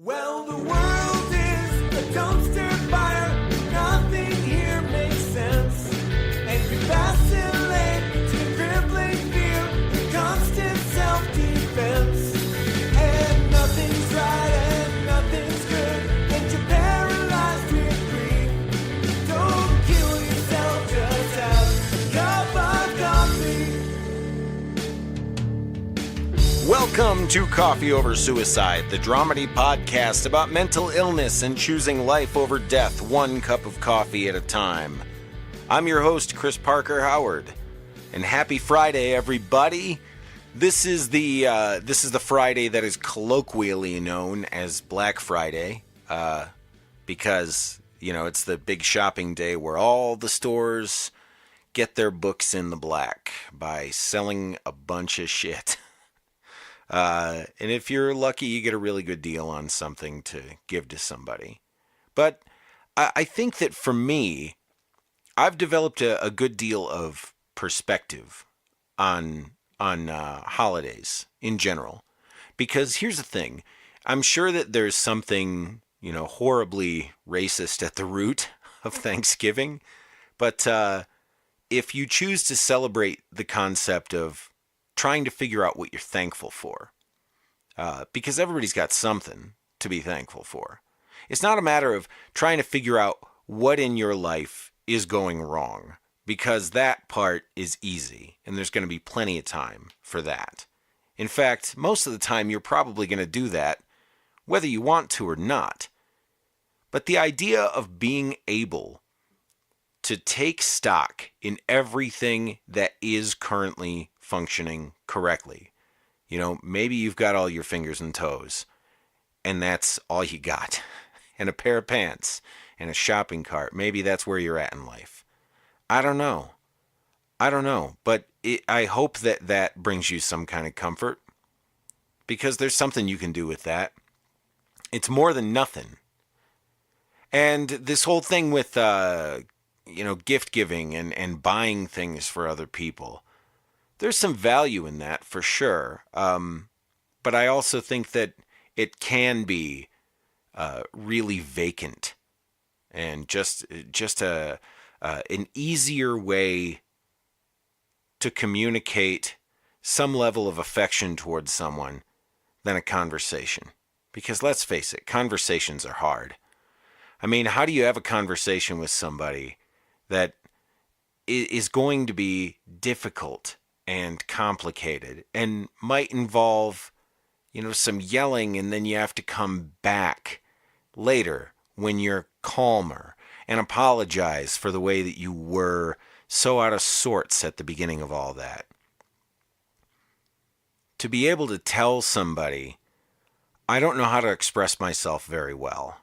Well, the world is a dumpster fire. Nothing here makes sense. And you vacillate to crippling fear, the constant self-defense. And nothing's right and nothing's good. And you're paralyzed with grief. Don't kill yourself, just have a cup of coffee. Welcome to Coffee Over Suicide, the dramedy podcast about mental illness and choosing life over death, one cup of coffee at a time. I'm your host, Chris Parker Howard, and happy Friday, everybody. This is the Friday that is colloquially known as Black Friday, because it's the big shopping day where all the stores get their books in the black by selling a bunch of shit. And if you're lucky, you get a really good deal on something to give to somebody. But I think that for me, I've developed a good deal of perspective on holidays in general. Because here's the thing. I'm sure that there's something, horribly racist at the root of Thanksgiving. But if you choose to celebrate the concept of trying to figure out what you're thankful for, because everybody's got something to be thankful for. It's not a matter of trying to figure out what in your life is going wrong, because that part is easy, and there's going to be plenty of time for that. In fact, most of the time you're probably going to do that, whether you want to or not. But the idea of being able to take stock in everything that is currently functioning correctly. Maybe you've got all your fingers and toes, and that's all you got. And a pair of pants, and a shopping cart. Maybe that's where you're at in life. I don't know. But I hope that brings you some kind of comfort, because there's something you can do with that. It's more than nothing. And this whole thing with, gift giving and buying things for other people, there's some value in that for sure. But I also think that it can be really vacant and just an easier way to communicate some level of affection towards someone than a conversation. Because let's face it, conversations are hard. I mean, how do you have a conversation with somebody that is going to be difficult and complicated and might involve, some yelling, and then you have to come back later when you're calmer and apologize for the way that you were so out of sorts at the beginning of all that. To be able to tell somebody, I don't know how to express myself very well,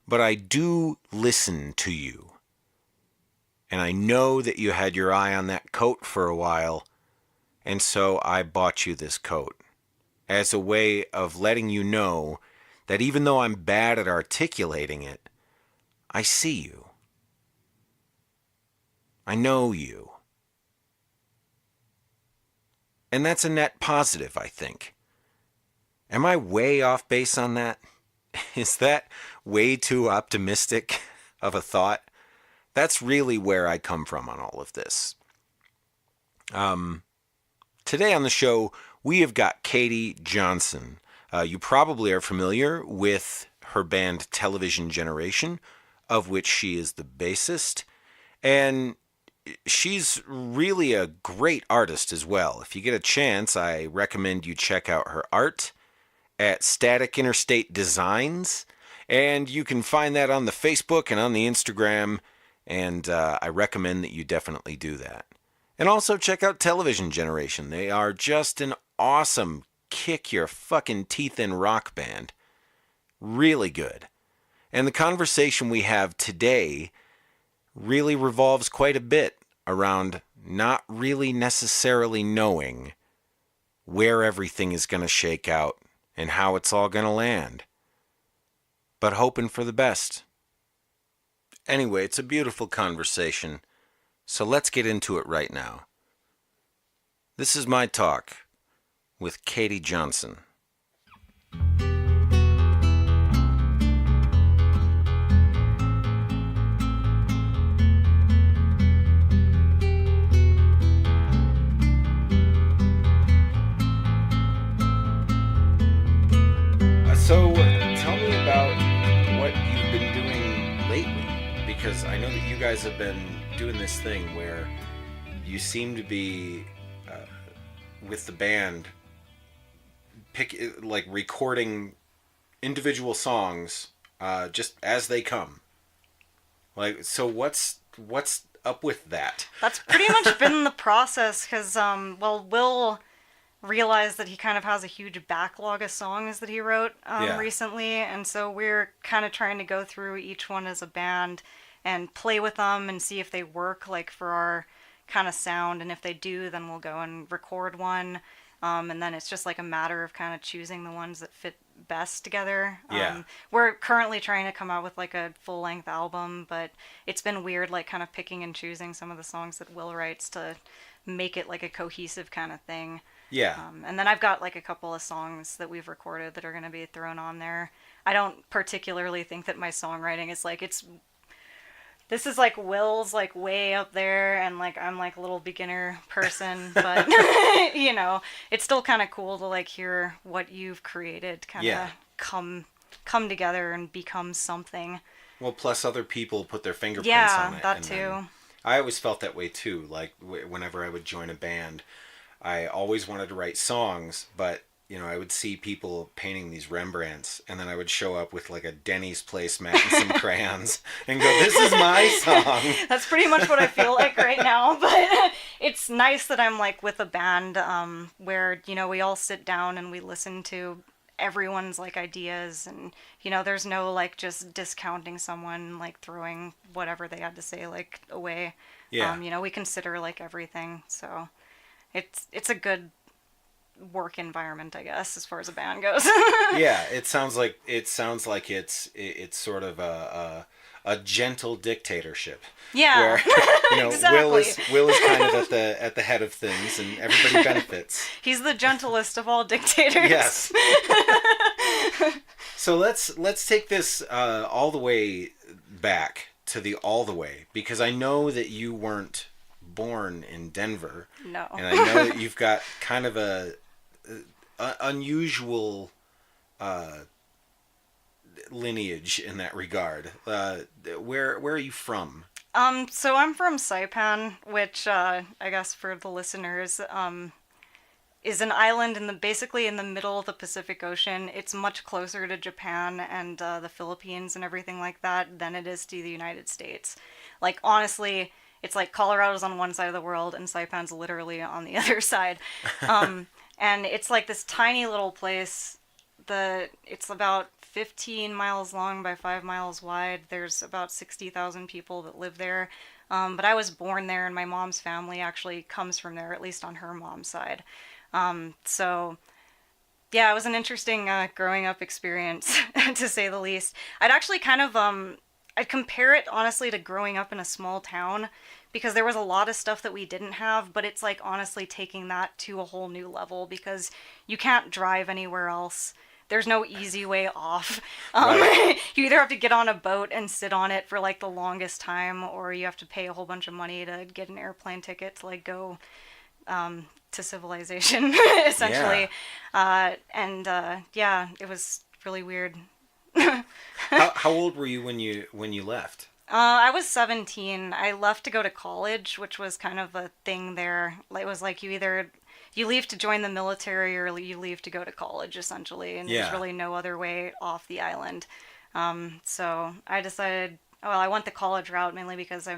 but I do listen to you. And I know that you had your eye on that coat for a while, and so I bought you this coat as a way of letting you know that even though I'm bad at articulating it, I see you. I know you. And that's a net positive, I think. Am I way off base on that? Is that way too optimistic of a thought? That's really where I come from on all of this. Today on the show, we have got Katy Johnson. You probably are familiar with her band Television Generation, of which she is the bassist. And she's really a great artist as well. If you get a chance, I recommend you check out her art at Static Interstate Designs. And you can find that on the Facebook and on the Instagram. And I recommend that you definitely do that. And also check out Television Generation. They are just an awesome kick your fucking teeth in rock band. Really good. And the conversation we have today really revolves quite a bit around not really necessarily knowing where everything is going to shake out and how it's all going to land, but hoping for the best. Anyway, it's a beautiful conversation, so let's get into it right now. This is my talk with Katy Johnson. So tell me about what you've been doing lately, because I know that you guys have been doing this thing where you seem to be with the band recording individual songs just as they come. Like, so what's up with that? That's pretty much been the process because, Will realized that he kind of has a huge backlog of songs that he wrote recently, and so we're kind of trying to go through each one as a band and play with them and see if they work, like, for our kind of sound, and if they do, then we'll go and record one, and then it's just like a matter of kind of choosing the ones that fit best together. We're currently trying to come out with like a full-length album, but it's been weird, like, kind of picking and choosing some of the songs that Will writes to make it like a cohesive kind of thing. And then I've got like a couple of songs that we've recorded that are going to be thrown on there. I don't particularly think that my songwriting is like, this is like Will's like way up there, and like I'm like a little beginner person, but you know, it's still kind of cool to like hear what you've created kind of come together and become something. Well, plus other people put their fingerprints on it. Yeah, that too. I always felt that way too. Like whenever I would join a band, I always wanted to write songs, but you know, I would see people painting these Rembrandts, and then I would show up with like a Denny's placemat and some crayons and go, "This is my song." That's pretty much what I feel like right now, but it's nice that I'm like with a band where, you know, we all sit down and we listen to everyone's like ideas, and you know, there's no like just discounting someone, like throwing whatever they had to say like away. You know, we consider like everything, so it's a good work environment, I guess, as far as a band goes. It sounds like it's sort of a gentle dictatorship. Where, you know, exactly. Will is kind of at the head of things, and everybody benefits. He's the gentlest of all dictators. Yes. So let's take this all the way back to the all the way, because I know that you weren't born in Denver. No. And I know that you've got kind of a unusual lineage in that regard. Where are you from? So I'm from Saipan, which I guess for the listeners is an island basically in the middle of the Pacific Ocean. It's much closer to Japan and the Philippines and everything like that than it is to the United States. Like, honestly, it's like Colorado's on one side of the world and Saipan's literally on the other side. And it's like this tiny little place. It's about 15 miles long by 5 miles wide. There's about 60,000 people that live there. But I was born there, and my mom's family actually comes from there, at least on her mom's side. So yeah, it was an interesting growing up experience, to say the least. I'd actually kind of I'd compare it honestly to growing up in a small town, because there was a lot of stuff that we didn't have, but it's like honestly taking that to a whole new level, because you can't drive anywhere else. There's no easy way off. Right. You either have to get on a boat and sit on it for like the longest time, or you have to pay a whole bunch of money to get an airplane ticket to like go to civilization, essentially. Yeah, it was really weird. How old were you when you left? I was 17. I left to go to college, which was kind of a thing there. It was like you leave to join the military or you leave to go to college, essentially, and there's really no other way off the island. So I decided, I went the college route mainly because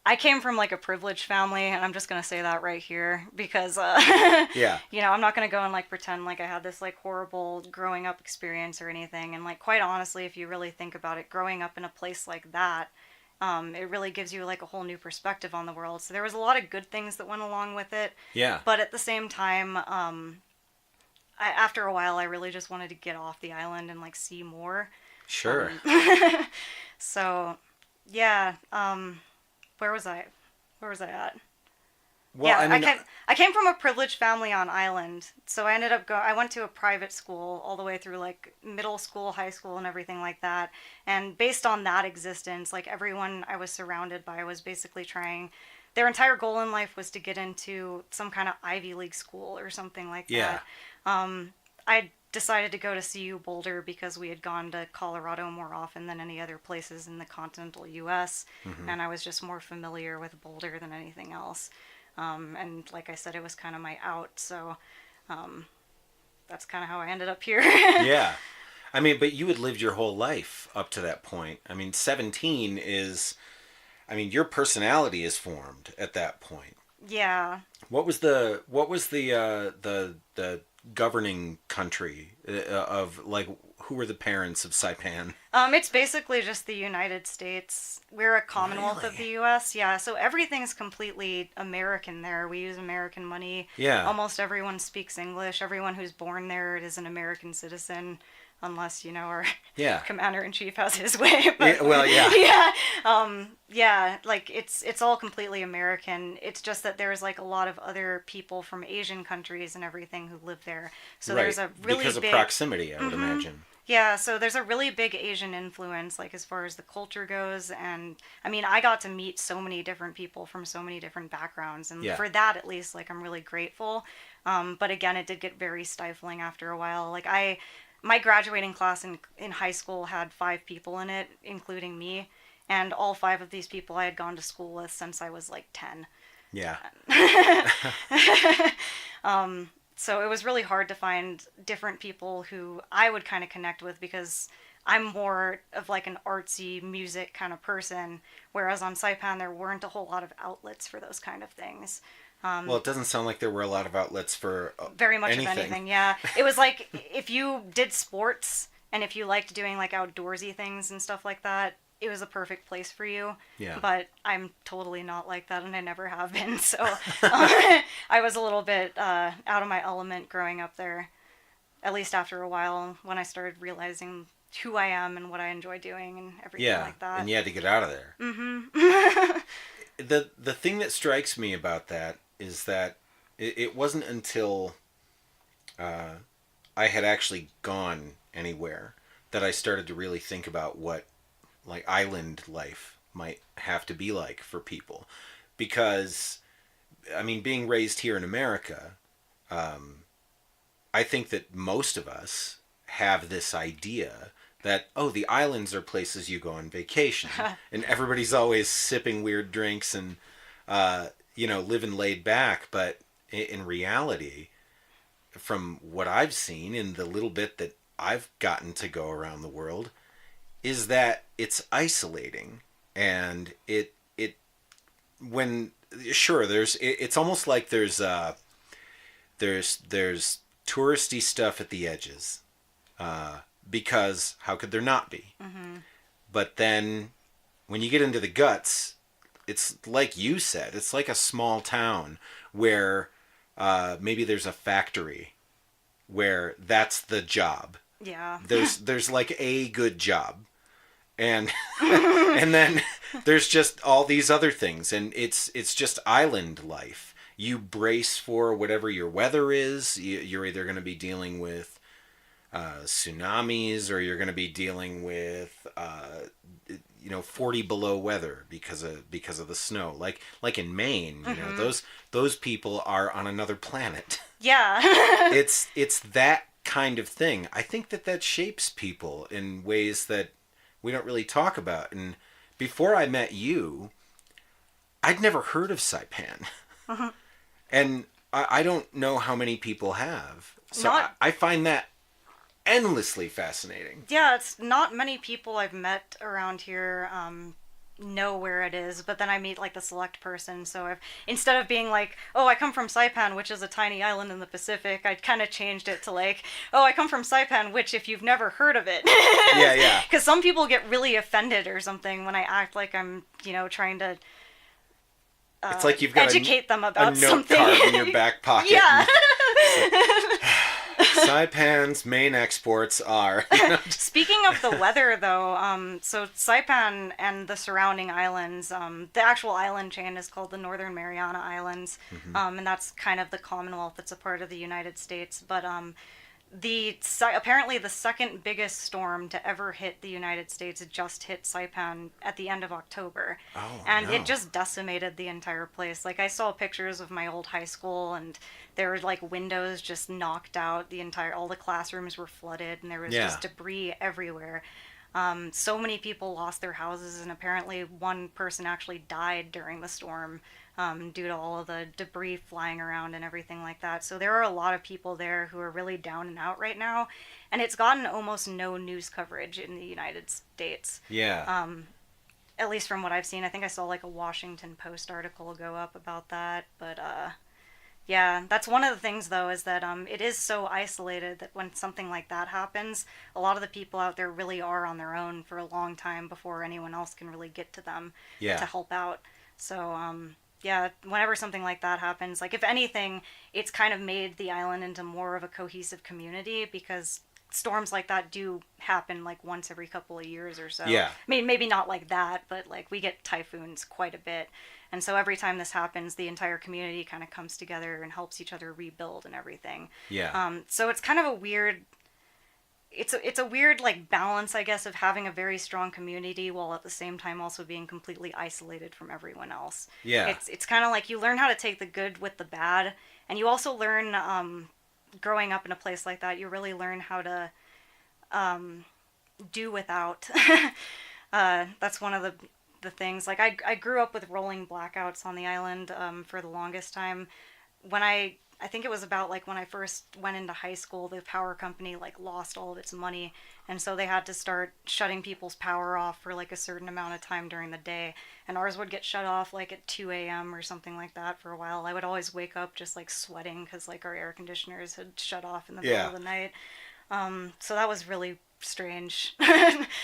I came from like a privileged family, and I'm just gonna say that right here because you know, I'm not gonna go and like pretend like I had this like horrible growing up experience or anything. And like, quite honestly, if you really think about it, growing up in a place like that, it really gives you like a whole new perspective on the world. So there was a lot of good things that went along with it. But at the same time, after a while, I really just wanted to get off the island and like see more. Sure. So yeah. Where was I at? Well, yeah, I mean, I came from a privileged family on island, so I ended up I went to a private school all the way through like middle school, high school, and everything like that. And based on that existence, like everyone I was surrounded by was basically their entire goal in life was to get into some kind of Ivy League school or something like that. decided to go to CU Boulder because we had gone to Colorado more often than any other places in the continental U.S. And I was just more familiar with Boulder than anything else. And like I said, it was kind of my out, so that's kind of how I ended up here. Yeah. I mean, but you had lived your whole life up to that point. I mean, 17 is, I mean, your personality is formed at that point. Yeah. What was the governing country of, like, who were the parents of Saipan? It's basically just the United States. We're a Commonwealth of the U.S. Yeah, so everything's completely American there. We use American money. Yeah. Almost everyone speaks English. Everyone who's born there is an American citizen, unless, you know, our commander-in-chief has his way. But, Yeah, well, yeah. Yeah, like, it's all completely American. It's just that there's, like, a lot of other people from Asian countries and everything who live there. So Right. there's a really because big... of proximity, I would imagine. Yeah, so there's a really big Asian influence, like, as far as the culture goes, and, I mean, I got to meet so many different people from so many different backgrounds, and Yeah. for that, at least, like, I'm really grateful. But again, it did get very stifling after a while. Like, my graduating class in high school had 5 people in it, including me, and all 5 of these people I had gone to school with since I was, like, 10. Yeah. So it was really hard to find different people who I would kind of connect with because I'm more of like an artsy music kind of person, whereas on Saipan there weren't a whole lot of outlets for those kind of things. Well, it doesn't sound like there were a lot of outlets for Very much anything. of anything, yeah. It was like if you did sports and if you liked doing like outdoorsy things and stuff like that, it was a perfect place for you. Yeah. But I'm totally not like that, and I never have been. So I was a little bit out of my element growing up there, at least after a while when I started realizing who I am and what I enjoy doing and everything like that. And you had to get out of there. Mm-hmm. The thing that strikes me about that is that it wasn't until I had actually gone anywhere that I started to really think about what like island life might have to be like for people. Because, I mean, being raised here in America, I think that most of us have this idea that, oh, the islands are places you go on vacation. And everybody's always sipping weird drinks and, living laid back. But in reality, from what I've seen in the little bit that I've gotten to go around the world, is that it's isolating. And it's almost like there's touristy stuff at the edges, because how could there not be? Mm-hmm. But then when you get into the guts, it's like you said, it's like a small town where maybe there's a factory where that's the job. Yeah. There's like a good job. And and then there's just all these other things, and it's just island life. You brace for whatever your weather is. You're either going to be dealing with tsunamis, or you're going to be dealing with 40 below weather because of the snow. Like in Maine, those people are on another planet. Yeah. It's that kind of thing. I think that shapes people in ways that we don't really talk about. And before I met you, I'd never heard of Saipan. Uh-huh. And I don't know how many people have. So I find that endlessly fascinating. Yeah, it's not many people I've met around here know where it is, but then I meet like the select person. So instead of being like, oh, I come from Saipan, which is a tiny island in the Pacific, I kind of changed it to like, oh, I come from Saipan, which if you've never heard of it. Yeah. Because some people get really offended or something when I act like I'm, trying to it's like you've got educate them about a note something. card in your back pocket. Yeah. Saipan's main exports are. Speaking of the weather, though, so Saipan and the surrounding islands, the actual island chain is called the Northern Mariana Islands, and that's kind of the Commonwealth that's a part of the United States. But Apparently the second biggest storm to ever hit the United States just hit Saipan at the end of October. Oh, And no. it just decimated the entire place. Like, I saw pictures of my old high school, and there were like windows just knocked out. All the classrooms were flooded, and there was Yeah. just debris everywhere. So many people lost their houses, and apparently one person actually died during the storm, due to all of the debris flying around and everything like that. So there are a lot of people there who are really down and out right now, and it's gotten almost no news coverage in the United States. Yeah. At least from what I've seen. I think I saw like a Washington Post article go up about that, but yeah, that's one of the things though, is that it is so isolated that when something like that happens, a lot of the people out there really are on their own for a long time before anyone else can really get to them Yeah. to help out. So yeah, whenever something like that happens, like if anything, it's kind of made the island into more of a cohesive community, because storms like that do happen like once every couple of years or so. Yeah. I mean, maybe not like that, but like we get typhoons quite a bit. And so every time this happens, the entire community kind of comes together and helps each other rebuild and everything. Yeah. So it's kind of a weird, it's a weird like balance, I guess, of having a very strong community while at the same time also being completely isolated from everyone else. Yeah. It's kind of like you learn how to take the good with the bad, and you also learn, growing up in a place like that, you really learn how to do without. That's one of the things. Like I grew up with rolling blackouts on the island for the longest time. When I think it was about like when I first went into high school, the power company like lost all of its money, and so they had to start shutting people's power off for like a certain amount of time during the day, and ours would get shut off like at 2 a.m. or something like that for a while. I would always wake up just like sweating because like our air conditioners had shut off in the middle of the night. So that was really strange.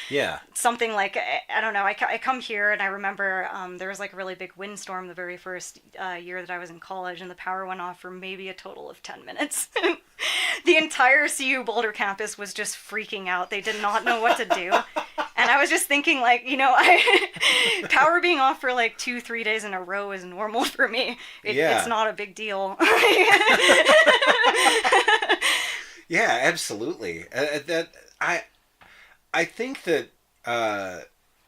Yeah. Something like, I don't know, I come here and I remember there was like a really big windstorm the very first year that I was in college, and the power went off for maybe a total of 10 minutes. The entire CU Boulder campus was just freaking out. They did not know what to do. And I was just thinking, like, power being off for like 2-3 days in a row is normal for me. Yeah. It's not a big deal. Yeah, absolutely. I think that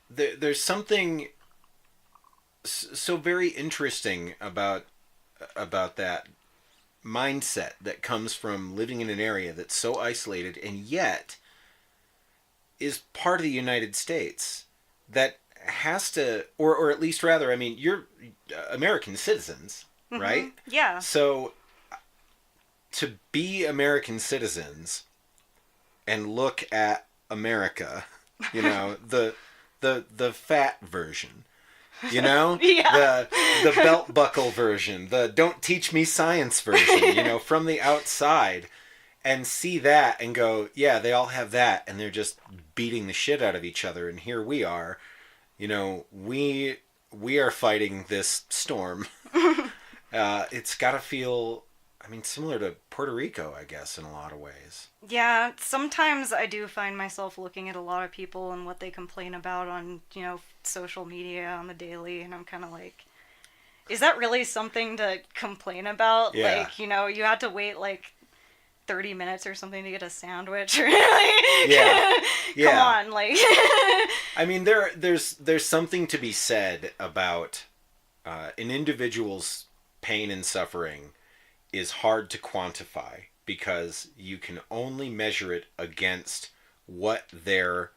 there's something so very interesting about that mindset that comes from living in an area that's so isolated and yet is part of the United States, that has to, or at least rather, I mean, you're American citizens, right? Yeah. So to be American citizens and look at America, the fat version, Yeah. the belt buckle version, the don't teach me science version, from the outside, and see that and go, yeah, they all have that, and they're just beating the shit out of each other, and here we are, we are fighting this storm. It's got to feel, similar to Puerto Rico, I guess, in a lot of ways. Yeah, sometimes I do find myself looking at a lot of people and what they complain about on, social media on the daily, and I'm kind of like, is that really something to complain about? Yeah. Like, you had to wait like 30 minutes or something to get a sandwich, or like, Yeah. Yeah. Come on, like. There's something to be said about an individual's pain and suffering is hard to quantify, because you can only measure it against what their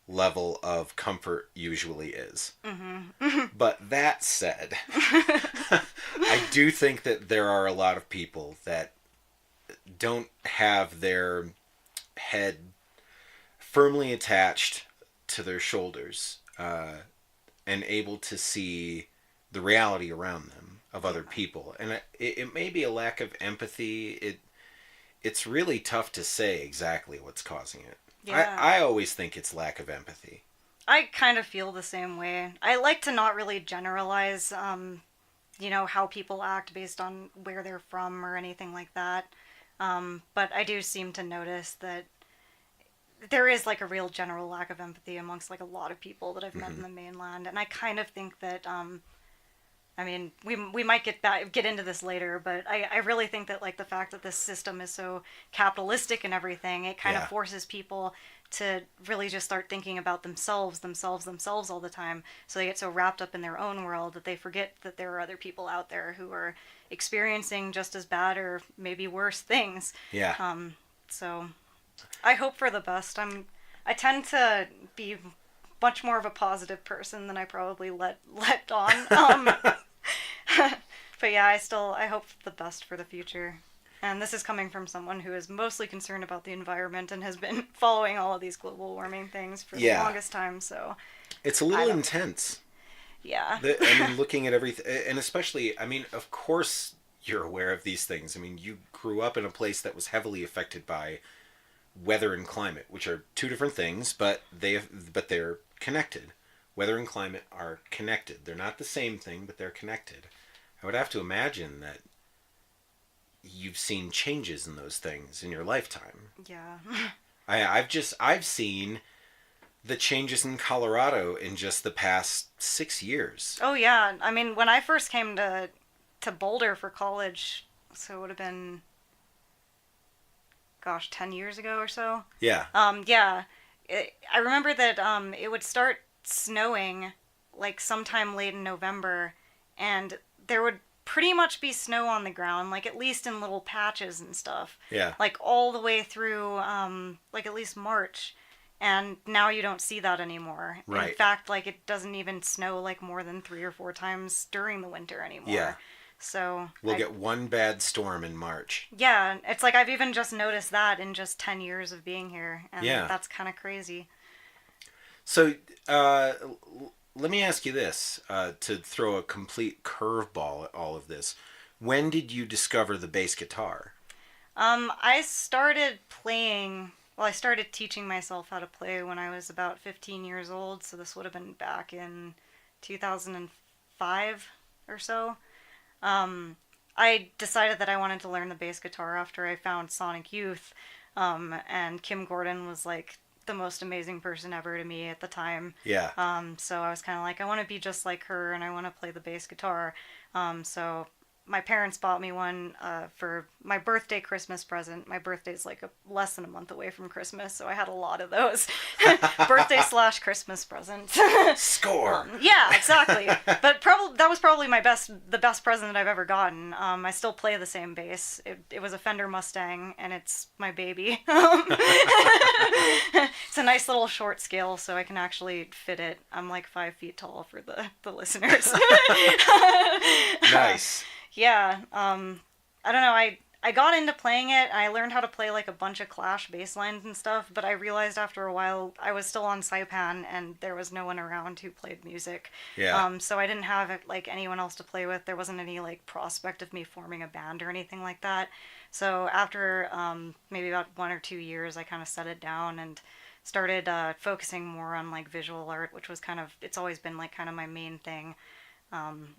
level of comfort usually is. Mm-hmm. But that said, I do think that there are a lot of people that don't have their head firmly attached to their shoulders and able to see the reality around them of other people. And it may be a lack of empathy. It's really tough to say exactly what's causing it. Yeah. I always think it's lack of empathy. I kind of feel the same way. I like to not really generalize, how people act based on where they're from or anything like that. But I do seem to notice that there is like a real general lack of empathy amongst like a lot of people that I've met in the mainland. And I kind of think that I mean, we might get into this later, but I really think that like the fact that this system is so capitalistic and everything, it kind of Yeah. forces people to really just start thinking about themselves all the time. So they get so wrapped up in their own world that they forget that there are other people out there who are experiencing just as bad or maybe worse things. Yeah. So I hope for the best. I tend to be much more of a positive person than I probably let on. But yeah, I hope the best for the future. And this is coming from someone who is mostly concerned about the environment and has been following all of these global warming things for the longest time. So It's a little intense. yeah. I mean, looking at everything, and especially, I mean, of course you're aware of these things. I mean, you grew up in a place that was heavily affected by weather and climate, which are two different things, but they're connected. Weather and climate are connected. They're not the same thing, but they're connected. I would have to imagine that you've seen changes in those things in your lifetime. Yeah. I've seen the changes in Colorado in just the past 6 years. Oh yeah. I mean, when I first came to Boulder for college, so it would have been, gosh, 10 years ago or so. Yeah. Yeah. I remember that it would start snowing like sometime late in November, and there would pretty much be snow on the ground, like at least in little patches and stuff. Yeah. Like all the way through like at least March. And now you don't see that anymore. Right. In fact, like it doesn't even snow like more than 3 or 4 times during the winter anymore. Yeah. So We'll get one bad storm in March. yeah, it's like I've even just noticed that in just 10 years of being here, and Yeah. that's kind of crazy. So, let me ask you this, to throw a complete curveball at all of this. When did you discover the bass guitar? I started playing, well, I started teaching myself how to play when I was about 15 years old, so this would have been back in 2005 or so. I decided that I wanted to learn the bass guitar after I found Sonic Youth, and Kim Gordon was like the most amazing person ever to me at the time. Yeah. So I was kind of like, I want to be just like her, and I want to play the bass guitar. So my parents bought me one for my birthday Christmas present. My birthday's like less than a month away from Christmas, so I had a lot of those. Birthday / Christmas presents. Score! Yeah, exactly. But that was probably the best present that I've ever gotten. I still play the same bass. It was a Fender Mustang, and it's my baby. It's a nice little short scale, so I can actually fit it. I'm like 5 feet tall for the listeners. Nice. Yeah, I don't know, I got into playing it, and I learned how to play like a bunch of Clash bass lines and stuff, but I realized after a while I was still on Saipan, and there was no one around who played music. Yeah. So I didn't have like anyone else to play with. There wasn't any like prospect of me forming a band or anything like that. So after maybe about 1 or 2 years, I kind of set it down and started focusing more on like visual art, which was it's always been like kind of my main thing.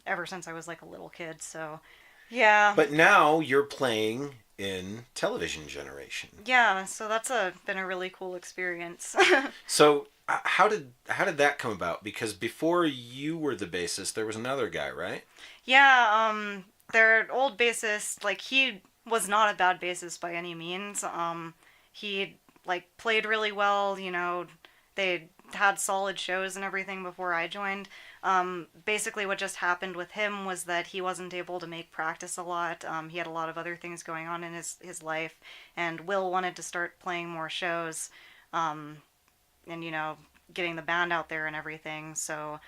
Ever since I was like a little kid, so yeah. But now you're playing in Television Generation. Yeah, so that's been a really cool experience. So how did that come about? Because before you were the bassist, there was another guy, right? Yeah, their old bassist, like he was not a bad bassist by any means. He like played really well, you know, they had solid shows and everything before I joined. Basically what just happened with him was that he wasn't able to make practice a lot. He had a lot of other things going on in his life, and Will wanted to start playing more shows, and, you know, getting the band out there and everything. So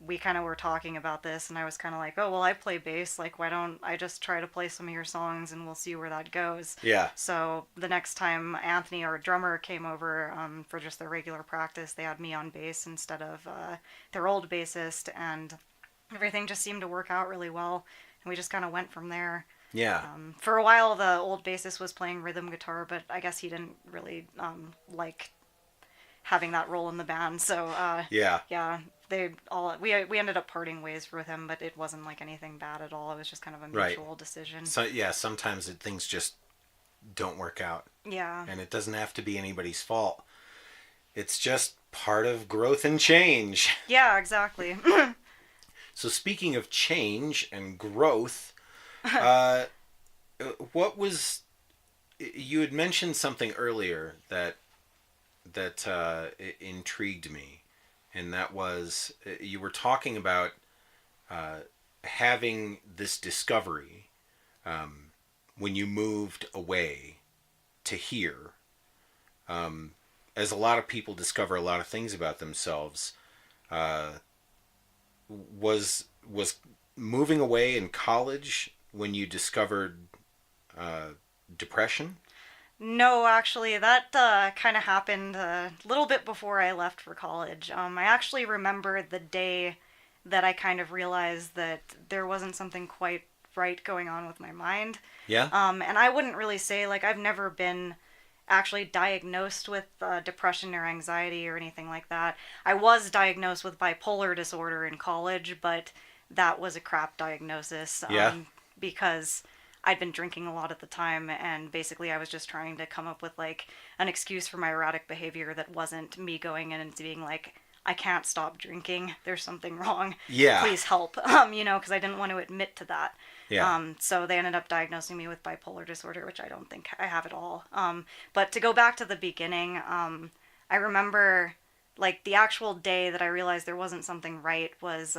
we kind of were talking about this, and I was kind of like, oh, well, I play bass. Like, why don't I just try to play some of your songs, and we'll see where that goes. Yeah. So the next time Anthony, our drummer, came over for just their regular practice, they had me on bass instead of their old bassist, and everything just seemed to work out really well, and we just kind of went from there. Yeah. For a while, the old bassist was playing rhythm guitar, but I guess he didn't really like having that role in the band. So Yeah. yeah, we ended up parting ways with him, but it wasn't like anything bad at all. It was just kind of a mutual decision. So yeah, sometimes things just don't work out. Yeah. And it doesn't have to be anybody's fault. It's just part of growth and change. Yeah, exactly. So speaking of change and growth, uh, what was you had mentioned something earlier that intrigued me, and that was you were talking about uh, having this discovery when you moved away to here. As a lot of people discover a lot of things about themselves, uh, was moving away in college when you discovered uh, depression? No, actually, that kind of happened a little bit before I left for college. I actually remember the day that I kind of realized that there wasn't something quite right going on with my mind. Yeah. And I wouldn't really say, like, I've never been actually diagnosed with depression or anxiety or anything like that. I was diagnosed with bipolar disorder in college, but that was a crap diagnosis. Yeah. Because I'd been drinking a lot at the time, and basically I was just trying to come up with like an excuse for my erratic behavior that wasn't me going in and being like, I can't stop drinking. There's something wrong. Yeah. Please help. Because I didn't want to admit to that. Yeah. So they ended up diagnosing me with bipolar disorder, which I don't think I have at all. But to go back to the beginning, I remember like the actual day that I realized there wasn't something right was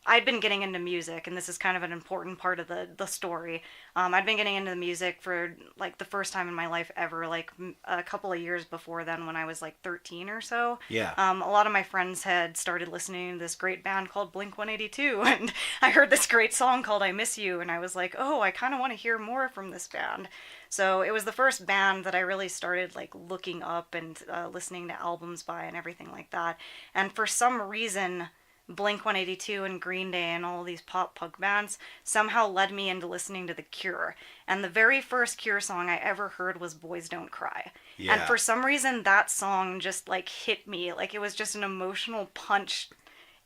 I'd been getting into music, and this is kind of an important part of the story. I'd been getting into the music for like the first time in my life ever, like a couple of years before then when I was like 13 or so. Yeah. A lot of my friends had started listening to this great band called Blink-182, and I heard this great song called I Miss You, and I was like, oh, I kind of want to hear more from this band. So it was the first band that I really started like looking up and listening to albums by and everything like that. And for some reason, Blink-182 and Green Day and all these pop punk bands somehow led me into listening to The Cure. And the very first Cure song I ever heard was Boys Don't Cry. Yeah. And for some reason that song just like hit me. Like it was just an emotional punch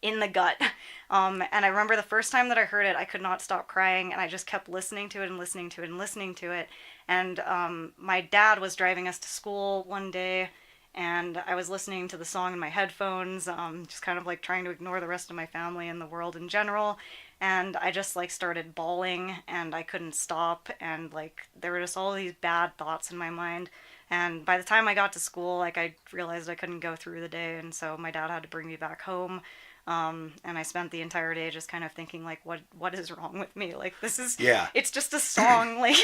in the gut. And I remember the first time that I heard it, I could not stop crying, and I just kept listening to it and listening to it and listening to it. And my dad was driving us to school one day, and I was listening to the song in my headphones, just kind of like trying to ignore the rest of my family and the world in general. And I just like started bawling, and I couldn't stop, and like there were just all these bad thoughts in my mind. And by the time I got to school, like I realized I couldn't go through the day, and so my dad had to bring me back home. And I spent the entire day just kind of thinking like, what is wrong with me? Like this is, Yeah. it's just a song, like,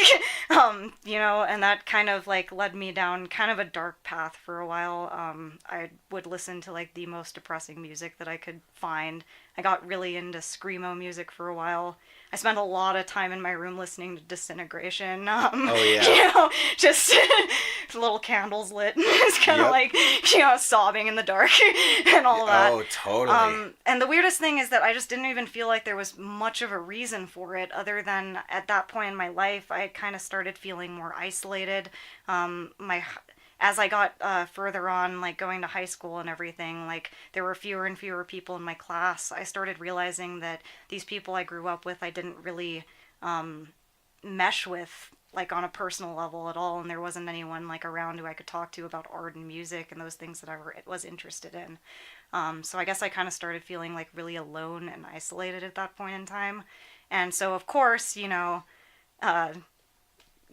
and that kind of like led me down kind of a dark path for a while. I would listen to like the most depressing music that I could find. I got really into screamo music for a while. I spent a lot of time in my room listening to Disintegration. Oh, yeah. Just little candles lit. It's kind of Yep. like, sobbing in the dark and all that. Oh, totally. And the weirdest thing is that I just didn't even feel like there was much of a reason for it, other than at that point in my life, I kind of started feeling more isolated. As I got further on, like going to high school and everything, like there were fewer and fewer people in my class. I started realizing that these people I grew up with, I didn't really mesh with, like on a personal level at all, and there wasn't anyone like around who I could talk to about art and music and those things that I was interested in. So I guess I kind of started feeling like really alone and isolated at that point in time. And so of course,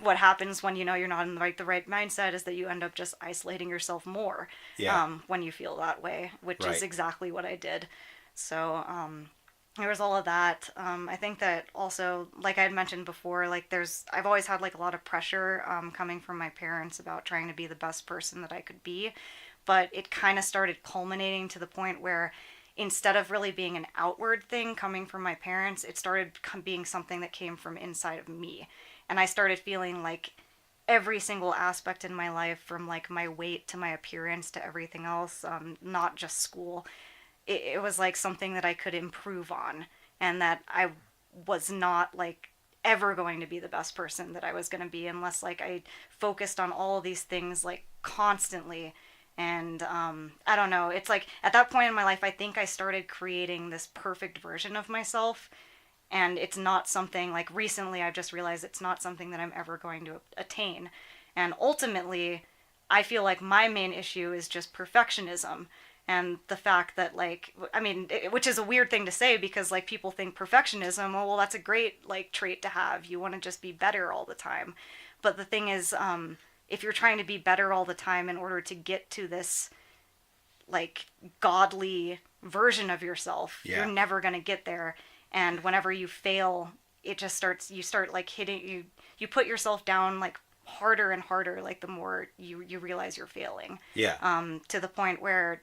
what happens when you're not in the right mindset is that you end up just isolating yourself more. Yeah. When you feel that way, which Right. is exactly what I did. So there was all of that. I think that also, like I had mentioned before, like I've always had like a lot of pressure coming from my parents about trying to be the best person that I could be, but it kind of started culminating to the point where instead of really being an outward thing coming from my parents, it started being something that came from inside of me. And I started feeling like every single aspect in my life, from like my weight to my appearance to everything else, not just school, it was like something that I could improve on, and that I was not like ever going to be the best person that I was going to be unless like I focused on all of these things like constantly. And I don't know, it's like at that point in my life, I think I started creating this perfect version of myself. And it's not something, like recently I've just realized it's not something that I'm ever going to attain. And ultimately, I feel like my main issue is just perfectionism. And the fact that, like, I mean, which is a weird thing to say because, like, people think perfectionism, oh, well, that's a great, like, trait to have. You want to just be better all the time. But the thing is, if you're trying to be better all the time in order to get to this, like, godly version of yourself, you're never going to get there. And whenever you fail, it just starts, you start, like, hitting, you put yourself down, like, harder and harder, like, the more you realize you're failing. To the point where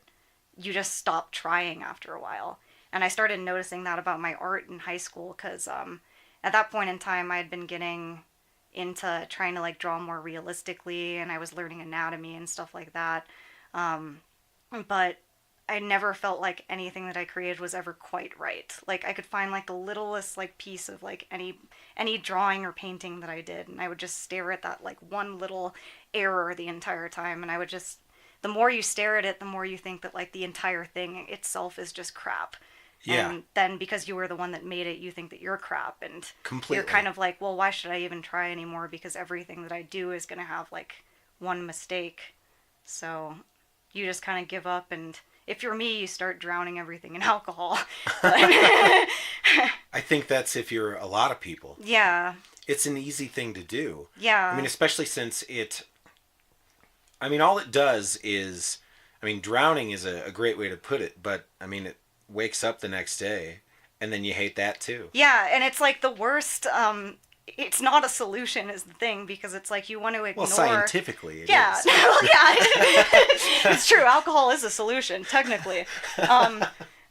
you just stop trying after a while. And I started noticing that about my art in high school because at that point in time I had been getting into trying to, like, draw more realistically, and I was learning anatomy and stuff like that. But I never felt like anything that I created was ever quite right. Like, I could find, like, the littlest, like, piece of, like, any drawing or painting that I did, and I would just stare at that, like, one little error the entire time, and I would just, the more you stare at it, the more you think that, like, the entire thing itself is just crap. Yeah. And then because you were the one that made it, you think that you're crap. And Completely. You're kind of like, well, why should I even try anymore? Because everything that I do is going to have, like, one mistake. So you just kind of give up. And if you're me, you start drowning everything in alcohol. I think that's if you're a lot of people. Yeah. It's an easy thing to do. Yeah. I mean, especially since all it does is, drowning is a great way to put it, but, it wakes up the next day, and then you hate that too. Yeah, and it's, like, the worst, it's not a solution is the thing, because it's like you want to ignore... Well, scientifically, it is. Yeah, it's true, alcohol is a solution, technically.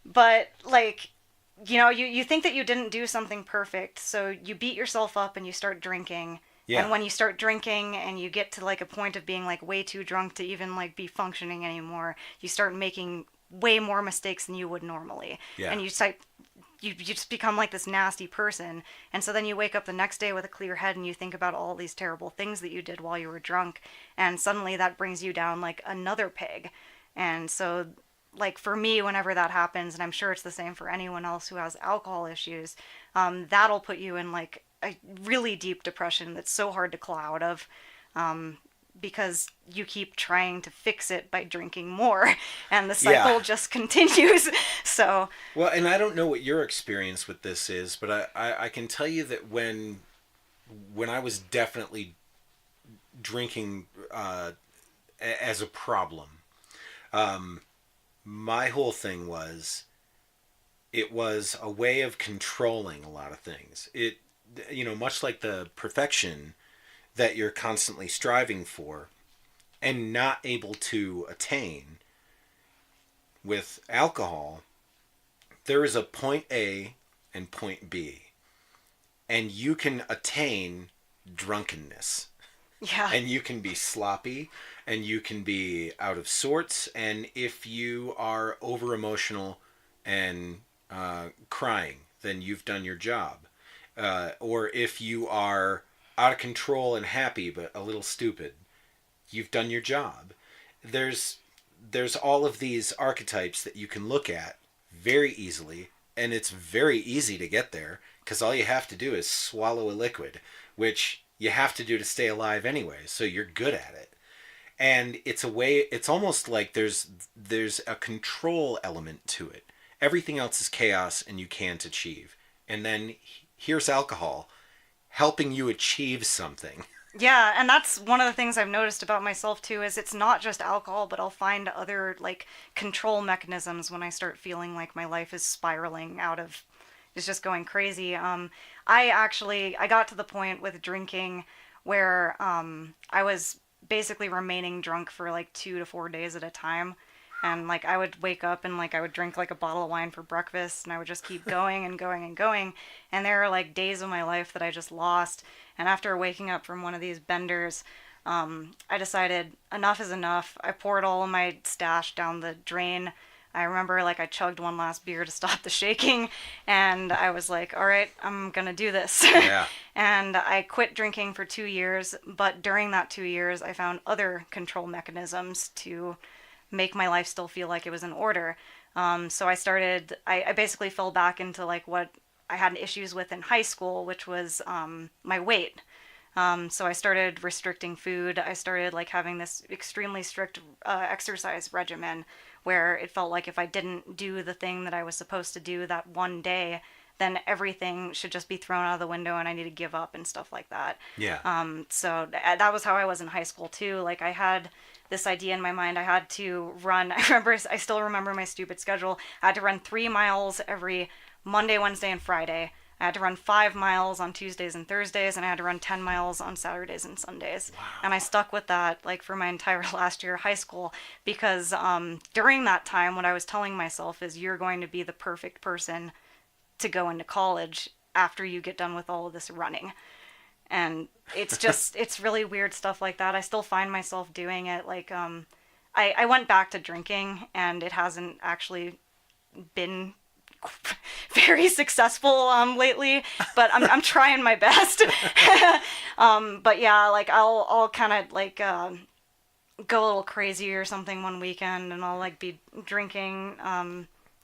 But, like, you think that you didn't do something perfect, so you beat yourself up and you start drinking. Yeah. And when you start drinking and you get to, like, a point of being, like, way too drunk to even, like, be functioning anymore, you start making way more mistakes than you would normally. Yeah. And you just become, like, this nasty person. And so then you wake up the next day with a clear head and you think about all these terrible things that you did while you were drunk. And suddenly that brings you down, like, another peg. And so, like, for me, whenever that happens, and I'm sure it's the same for anyone else who has alcohol issues, that'll put you in, like, a really deep depression that's so hard to claw out of, because you keep trying to fix it by drinking more, and the cycle just continues. So, well, and I don't know what your experience with this is, but I can tell you that when I was definitely drinking as a problem, my whole thing was, it was a way of controlling a lot of things. It, much like the perfection that you're constantly striving for and not able to attain with alcohol, there is a point A and point B, and you can attain drunkenness. Yeah. And you can be sloppy, and you can be out of sorts, and if you are over emotional and crying, then you've done your job. Or if you are out of control and happy but a little stupid, you've done your job. There's all of these archetypes that you can look at very easily, and it's very easy to get there because all you have to do is swallow a liquid, which you have to do to stay alive anyway, so you're good at it. And it's a way, it's almost like there's a control element to it. Everything else is chaos and you can't achieve. And then here's alcohol helping you achieve something. Yeah, and that's one of the things I've noticed about myself too, is it's not just alcohol, but I'll find other, like, control mechanisms when I start feeling like my life is spiraling out of, it's just going crazy. I got to the point with drinking where I was basically remaining drunk for like 2 to 4 days at a time. And, like, I would wake up and, like, I would drink, like, a bottle of wine for breakfast, and I would just keep going and going and going. And there are, like, days of my life that I just lost. And after waking up from one of these benders, I decided enough is enough. I poured all of my stash down the drain. I remember, like, I chugged one last beer to stop the shaking, and I was like, all right, I'm gonna do this. Yeah. And I quit drinking for 2 years, but during that 2 years, I found other control mechanisms to make my life still feel like it was in order. So I basically fell back into, like, what I had issues with in high school, which was my weight. So I started restricting food. I started like having this extremely strict exercise regimen where it felt like if I didn't do the thing that I was supposed to do that one day, then everything should just be thrown out of the window and I need to give up and stuff like that. Yeah. So that was how I was in high school too. Like I had this idea in my mind. I had to run. I still remember my stupid schedule. I had to run 3 miles every Monday, Wednesday, and Friday. I had to run 5 miles on Tuesdays and Thursdays, and I had to run 10 miles on Saturdays and Sundays. Wow. And I stuck with that like for my entire last year of high school because during that time, what I was telling myself is you're going to be the perfect person to go into college after you get done with all of this running. And it's just, it's really weird stuff like that. I still find myself doing it. Like, I went back to drinking and it hasn't actually been very successful lately, but I'm trying my best. But yeah, like I'll kind of like go a little crazy or something one weekend and I'll like be drinking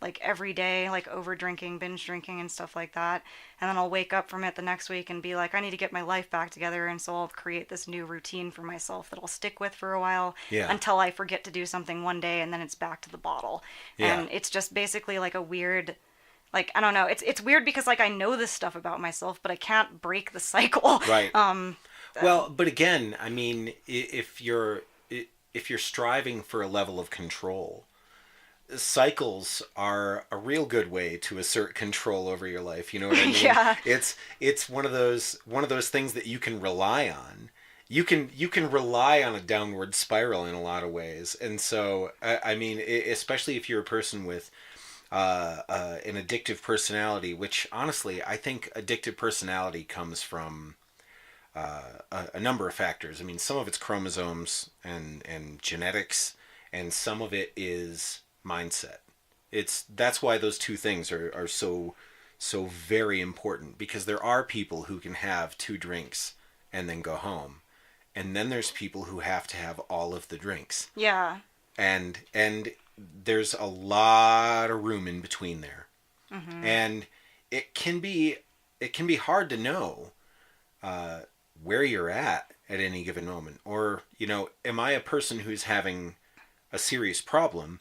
like every day, like over drinking, binge drinking and stuff like that. And then I'll wake up from it the next week and be like, I need to get my life back together. And so I'll create this new routine for myself that I'll stick with for a while until I forget to do something one day and then it's back to the bottle. Yeah. And it's just basically like a weird, like, I don't know. It's weird because like I know this stuff about myself, but I can't break the cycle. Right. Well, but again, I mean, if you're striving for a level of control, cycles are a real good way to assert control over your life. You know what I mean? Yeah. It's one of those things that you can rely on. You can rely on a downward spiral in a lot of ways. And so, I mean, especially if you're a person with an addictive personality, which honestly, I think addictive personality comes from a number of factors. I mean, some of it's chromosomes and genetics, and some of it is mindset. That's why those two things are so very important, because there are people who can have 2 drinks and then go home, and then there's people who have to have all of the drinks. Yeah. And there's a lot of room in between there. Mm-hmm. And it can be hard to know where you're at any given moment. Or, you know, am I a person who's having a serious problem?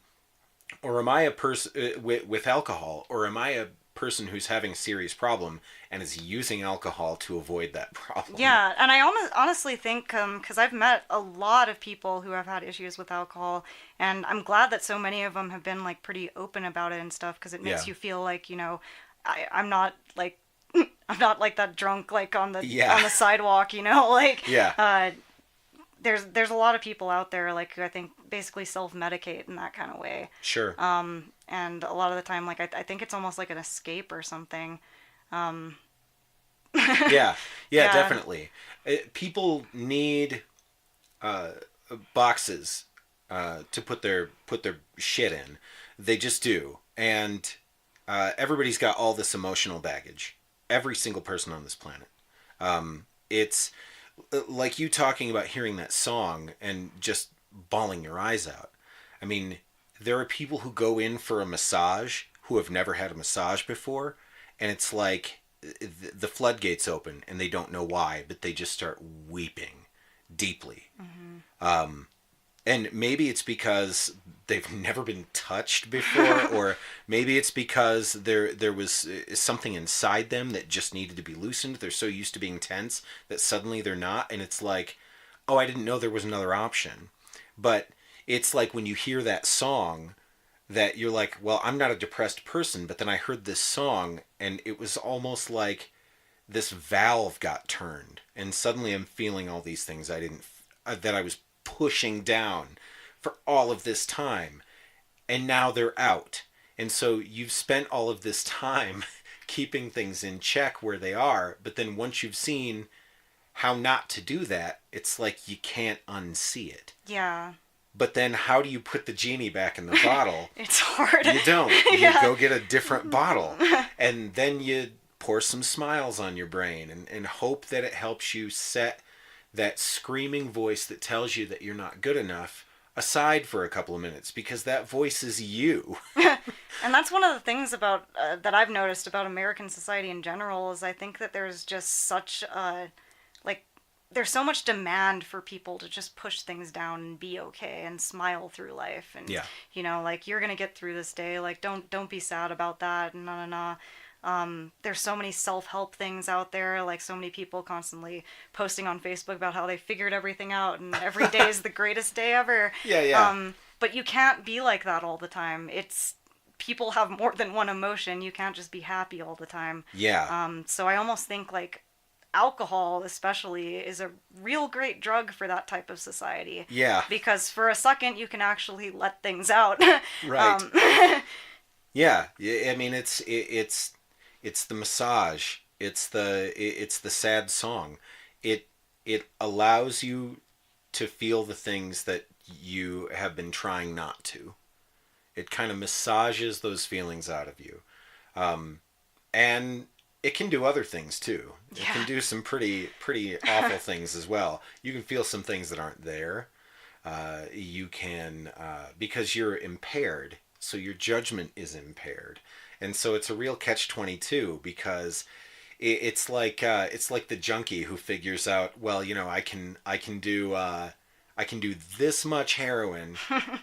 Or am I a person with alcohol? Or am I a person who's having a serious problem and is using alcohol to avoid that problem? Yeah, and I honestly think, because I've met a lot of people who have had issues with alcohol, and I'm glad that so many of them have been like pretty open about it and stuff, because it makes you feel like, you know, I'm not like I'm not like that drunk like on the sidewalk, you know, like there's a lot of people out there like who I think basically self-medicate in that kind of way. Sure. And a lot of the time, like I think it's almost like an escape or something. Yeah, definitely. People need boxes to put their shit in. They just do, and everybody's got all this emotional baggage. Every single person on this planet. It's like you talking about hearing that song and just bawling your eyes out. I mean, there are people who go in for a massage who have never had a massage before, and it's like the floodgates open and they don't know why, but they just start weeping deeply. Mm-hmm. And maybe it's because they've never been touched before, or maybe it's because there was something inside them that just needed to be loosened. They're so used to being tense that suddenly they're not, and it's like, oh, I didn't know there was another option. But it's like when you hear that song that you're like, well, I'm not a depressed person, but then I heard this song and it was almost like this valve got turned, and suddenly I'm feeling all these things that I was pushing down for all of this time, and now they're out. And so you've spent all of this time keeping things in check where they are, but then once you've seen how not to do that, it's like you can't unsee it. Yeah. But then how do you put the genie back in the bottle? It's hard. You don't. You go get a different bottle, and then you pour some smiles on your brain and hope that it helps you set that screaming voice that tells you that you're not good enough aside for a couple of minutes, because that voice is you. And that's one of the things about that I've noticed about American society in general, is I think that there's just such like there's so much demand for people to just push things down and be okay and smile through life. And, like, you're going to get through this day. Like, don't be sad about that. And there's so many self-help things out there. Like, so many people constantly posting on Facebook about how they figured everything out and every day is the greatest day ever. But you can't be like that all the time. People have more than one emotion. You can't just be happy all the time. So I almost think, like, alcohol especially is a real great drug for that type of society. Because for a second you can actually let things out. Right. I mean, it's the massage. It's the sad song. It allows you to feel the things that you have been trying not to. It kind of massages those feelings out of you. And it can do other things too. It can do some pretty awful things as well. You can feel some things that aren't there. You can, because you're impaired, so your judgment is impaired. And so it's a real catch-22 because it's like the junkie who figures out, well, I can do this much heroin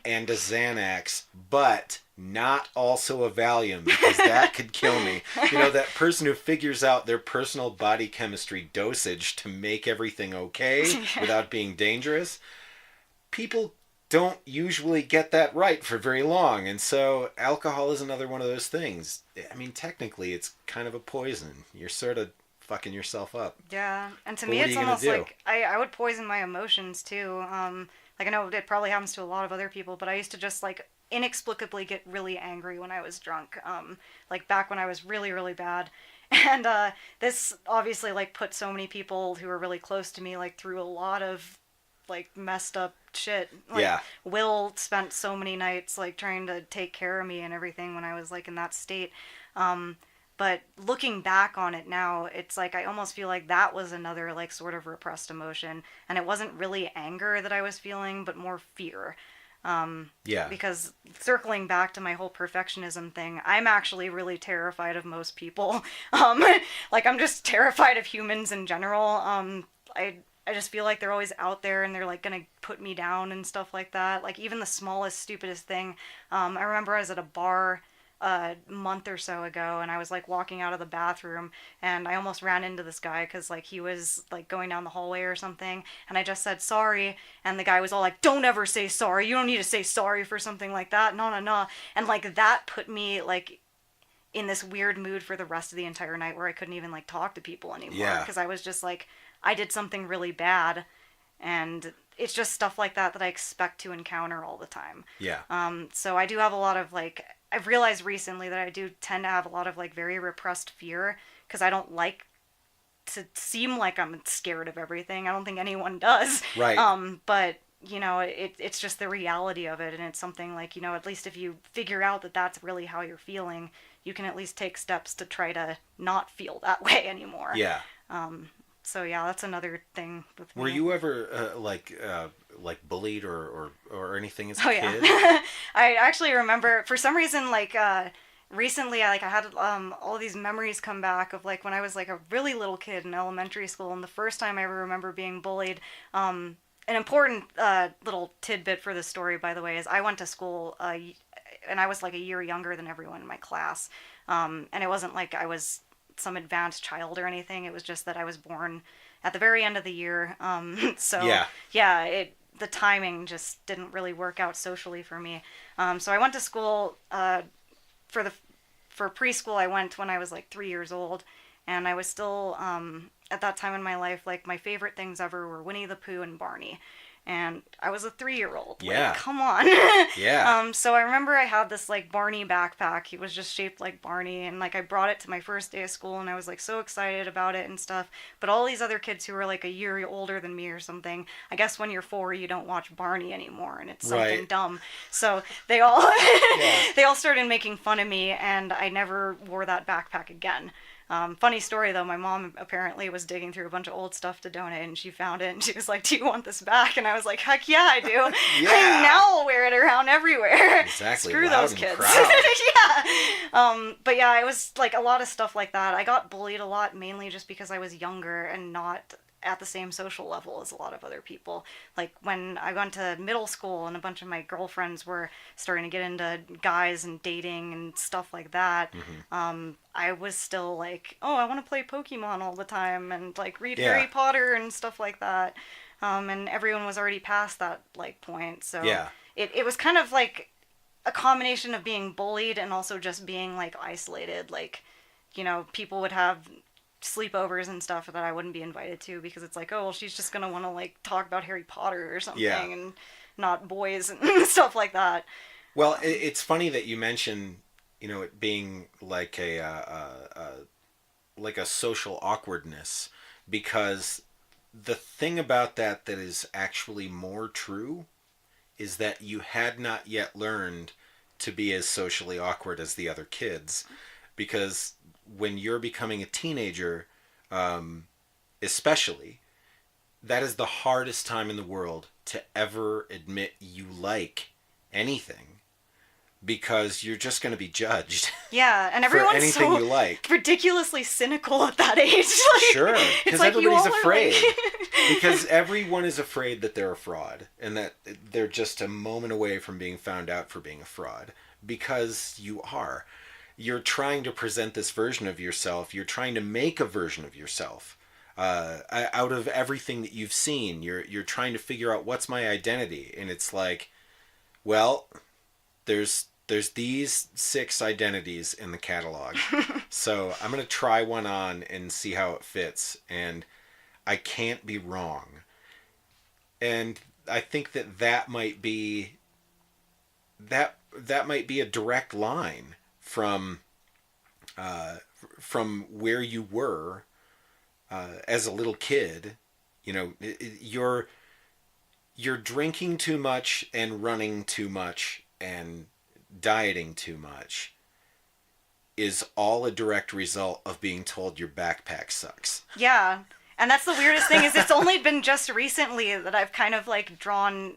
and a Xanax, but not also a Valium because that could kill me. That person who figures out their personal body chemistry dosage to make everything okay without being dangerous. People don't usually get that right for very long. And so alcohol is another one of those things. I mean, technically it's kind of a poison. You're sort of fucking yourself up. Yeah, and to me it's almost like I would poison my emotions too. Like, I know it probably happens to a lot of other people, but I used to just, like, inexplicably get really angry when I was drunk. Like, back when I was really, really bad. And this obviously, like, put so many people who were really close to me, like, through a lot of, like, messed up shit. Like, Will spent so many nights, like, trying to take care of me and everything when I was, like, in that state. But looking back on it now, it's like I almost feel like that was another, like, sort of repressed emotion. And it wasn't really anger that I was feeling, but more fear. Because circling back to my whole perfectionism thing, I'm actually really terrified of most people. Like, I'm just terrified of humans in general. I just feel like they're always out there and they're, like, gonna put me down and stuff like that. Like, even the smallest, stupidest thing. I remember I was at a bar a month or so ago, and I was, like, walking out of the bathroom, and I almost ran into this guy because, like, he was, like, going down the hallway or something, and I just said sorry, and the guy was all like, don't ever say sorry, you don't need to say sorry for something like that, no, and, like, that put me, like, in this weird mood for the rest of the entire night where I couldn't even, like, talk to people anymore, because I was just like, I did something really bad, and it's just stuff like that I expect to encounter all the time. So I do have a lot of, like, I've realized recently that I do tend to have a lot of, like, very repressed fear because I don't like to seem like I'm scared of everything. I don't think anyone does. Right. But, it's just the reality of it, and it's something like, at least if you figure out that that's really how you're feeling, you can at least take steps to try to not feel that way anymore. So yeah, that's another thing with me. Were you ever like bullied or anything as a kid? I actually remember, for some reason, like, recently I had all these memories come back of, like, when I was, like, a really little kid in elementary school, and the first time I ever remember being bullied. An important little tidbit for this story, by the way, is I went to school and I was, like, a year younger than everyone in my class, and it wasn't like I was some advanced child or anything. It was just that I was born at the very end of the year. The timing just didn't really work out socially for me. So I went to school for preschool. I went when I was, like, 3 years old, and I was still at that time in my life, like, my favorite things ever were Winnie the Pooh and Barney. And I was a 3-year-old. Like, come on. So I remember I had this, like, Barney backpack. It was just shaped like Barney. And, like, I brought it to my first day of school, and I was, like, so excited about it and stuff. But all these other kids who were, like, a year older than me or something, I guess when you're 4, you don't watch Barney anymore, and it's something dumb. So they all, they all started making fun of me, and I never wore that backpack again. Funny story, though, my mom apparently was digging through a bunch of old stuff to donate, and she found it, and she was like, do you want this back? And I was like, heck yeah, I do. Now I'll wear it around everywhere. Exactly. Screw Loud those and kids. Proud. But yeah, it was, like, a lot of stuff like that. I got bullied a lot, mainly just because I was younger and not at the same social level as a lot of other people. Like when I went to middle school and a bunch of my girlfriends were starting to get into guys and dating and stuff like that, I was still like, oh, I want to play Pokemon all the time and like read Yeah. Harry Potter and stuff like that. And everyone was already past that like point. So Yeah. it was kind of like a combination of being bullied and also just being like isolated. Like, you know, people would have sleepovers and stuff that I wouldn't be invited to because it's like, oh, well, she's just gonna want to like talk about Harry Potter or something Yeah. and not boys and stuff like that. Well, it's funny that you mention, you know, it being like like a social awkwardness, because the thing about that is actually more true is that you had not yet learned to be as socially awkward as the other kids, because when you're becoming a teenager, especially, that is the hardest time in the world to ever admit you like anything, because you're just going to be judged. Yeah, and for everyone's anything so you like. ridiculously cynical at that age. Like, Sure, it's because like you everybody's all are, afraid. like... Because everyone is afraid that they're a fraud and that they're just a moment away from being found out for being a fraud. Because you are. You're trying to present this version of yourself. You're trying to make a version of yourself out of everything that you've seen. You're trying to figure out what's my identity, and it's like, well, there's these 6 identities in the catalog, so I'm gonna try one on and see how it fits, and I can't be wrong. And I think that might be that might be a direct line from where you were as a little kid. You know, you're drinking too much and running too much and dieting too much is all a direct result of being told your backpack sucks. Yeah. And that's the weirdest thing is it's only been just recently that I've kind of like drawn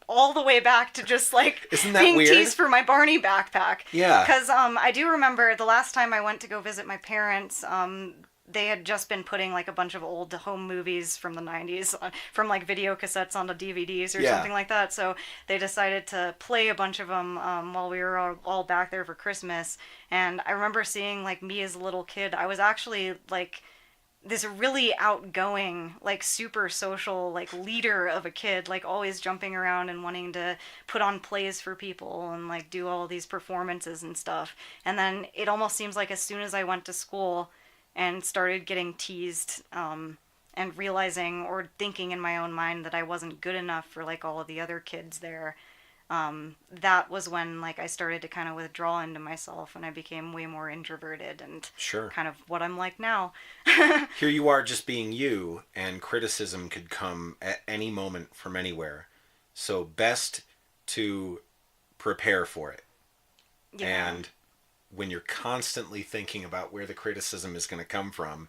all the way back to just like Isn't that being weird? teased for my Barney backpack. Yeah. Because I do remember the last time I went to go visit my parents, they had just been putting like a bunch of old home movies from the 90s from like video cassettes onto DVDs or Yeah. something like that. So they decided to play a bunch of them while we were all back there for Christmas. And I remember seeing like me as a little kid. I was actually like this really outgoing, like super social, like leader of a kid, like always jumping around and wanting to put on plays for people and like do all these performances and stuff. And then it almost seems like as soon as I went to school and started getting teased and realizing or thinking in my own mind that I wasn't good enough for like all of the other kids there, that was when like I started to kind of withdraw into myself and I became way more introverted and Sure. kind of what I'm like now. Here you are just being you, and criticism could come at any moment from anywhere. So best to prepare for it. Yeah. And when you're constantly thinking about where the criticism is going to come from,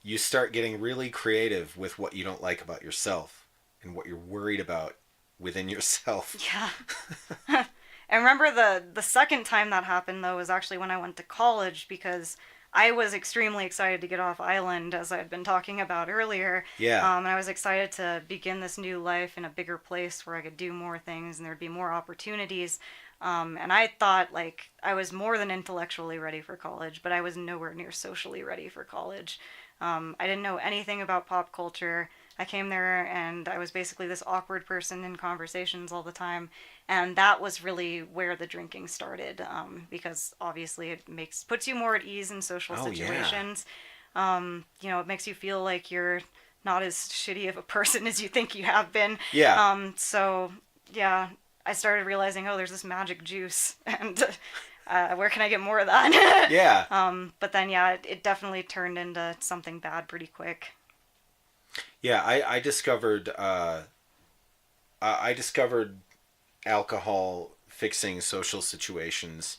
you start getting really creative with what you don't like about yourself and what you're worried about within yourself. Yeah. I remember the second time that happened, though, was actually when I went to college because I was extremely excited to get off island, as I had been talking about earlier. Yeah. And I was excited to begin this new life in a bigger place where I could do more things and there'd be more opportunities. And I thought, like, I was more than intellectually ready for college, but I was nowhere near socially ready for college. I didn't know anything about pop culture. I came there and I was basically this awkward person in conversations all the time. And that was really where the drinking started, because obviously it puts you more at ease in social Oh, yeah. situations. You know, it makes you feel like you're not as shitty of a person as you think you have been. Yeah. So, yeah, I started realizing, oh, there's this magic juice, and where can I get more of that? Yeah. But then, yeah, it definitely turned into something bad pretty quick. Yeah, I discovered alcohol fixing social situations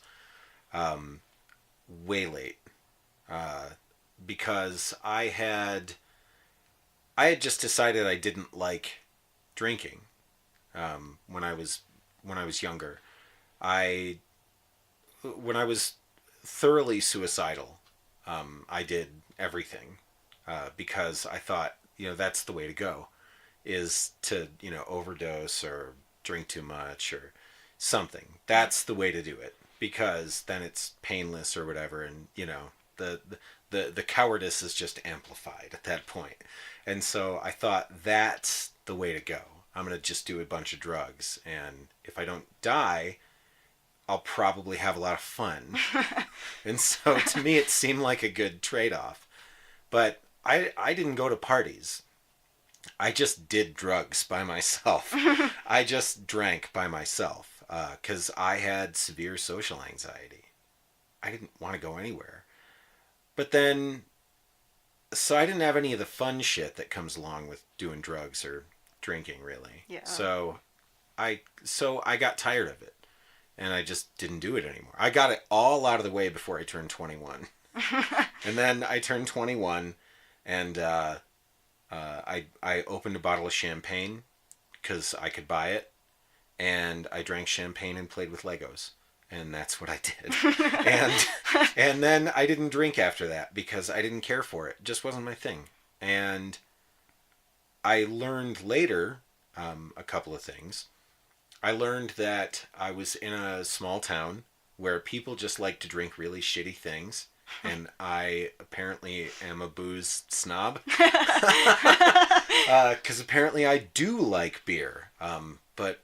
way late, because I had just decided I didn't like drinking when I was younger. When I was thoroughly suicidal, I did everything because I thought that's the way to go, is to, overdose or drink too much or something. That's the way to do it, because then it's painless or whatever, and the cowardice is just amplified at that point. And so I thought, that's the way to go. I'm going to just do a bunch of drugs, and if I don't die, I'll probably have a lot of fun. And so to me, it seemed like a good trade-off. But I didn't go to parties. I just did drugs by myself. I just drank by myself because I had severe social anxiety. I didn't want to go anywhere. But then, so I didn't have any of the fun shit that comes along with doing drugs or drinking, really. Yeah. So I got tired of it, and I just didn't do it anymore. I got it all out of the way before I turned 21. And then I turned 21, and I opened a bottle of champagne because I could buy it, and I drank champagne and played with Legos. And that's what I did. And then I didn't drink after that because I didn't care for it. It just wasn't my thing. And I learned later a couple of things. I learned that I was in a small town where people just like to drink really shitty things. And I apparently am a booze snob. Because apparently I do like beer. But,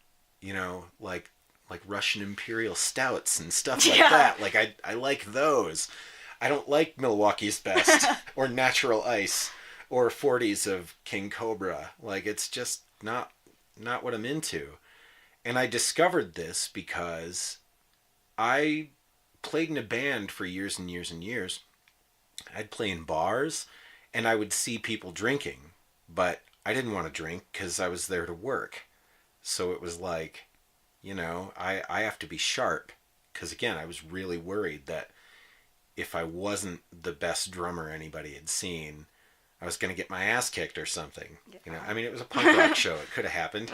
like Russian Imperial Stouts and stuff like that. Like, I like those. I don't like Milwaukee's Best or Natural Ice or 40s of King Cobra. Like, it's just not what I'm into. And I discovered this because I played in a band for years and years and years. I'd play in bars, and I would see people drinking, but I didn't want to drink because I was there to work. So it was like, I have to be sharp, because again, I was really worried that if I wasn't the best drummer anybody had seen, I was going to get my ass kicked or something. Yeah. It was a punk rock show. It could have happened.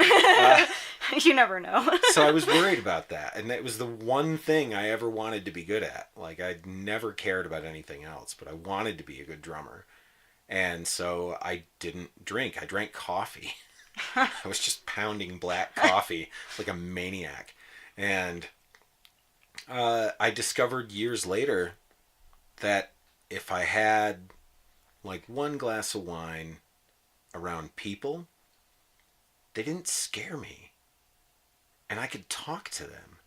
You never know. So I was worried about that. And it was the one thing I ever wanted to be good at. Like, I'd never cared about anything else, but I wanted to be a good drummer. And so I didn't drink. I drank coffee. I was just pounding black coffee like a maniac. And I discovered years later that if I had like one glass of wine around people, they didn't scare me. And I could talk to them.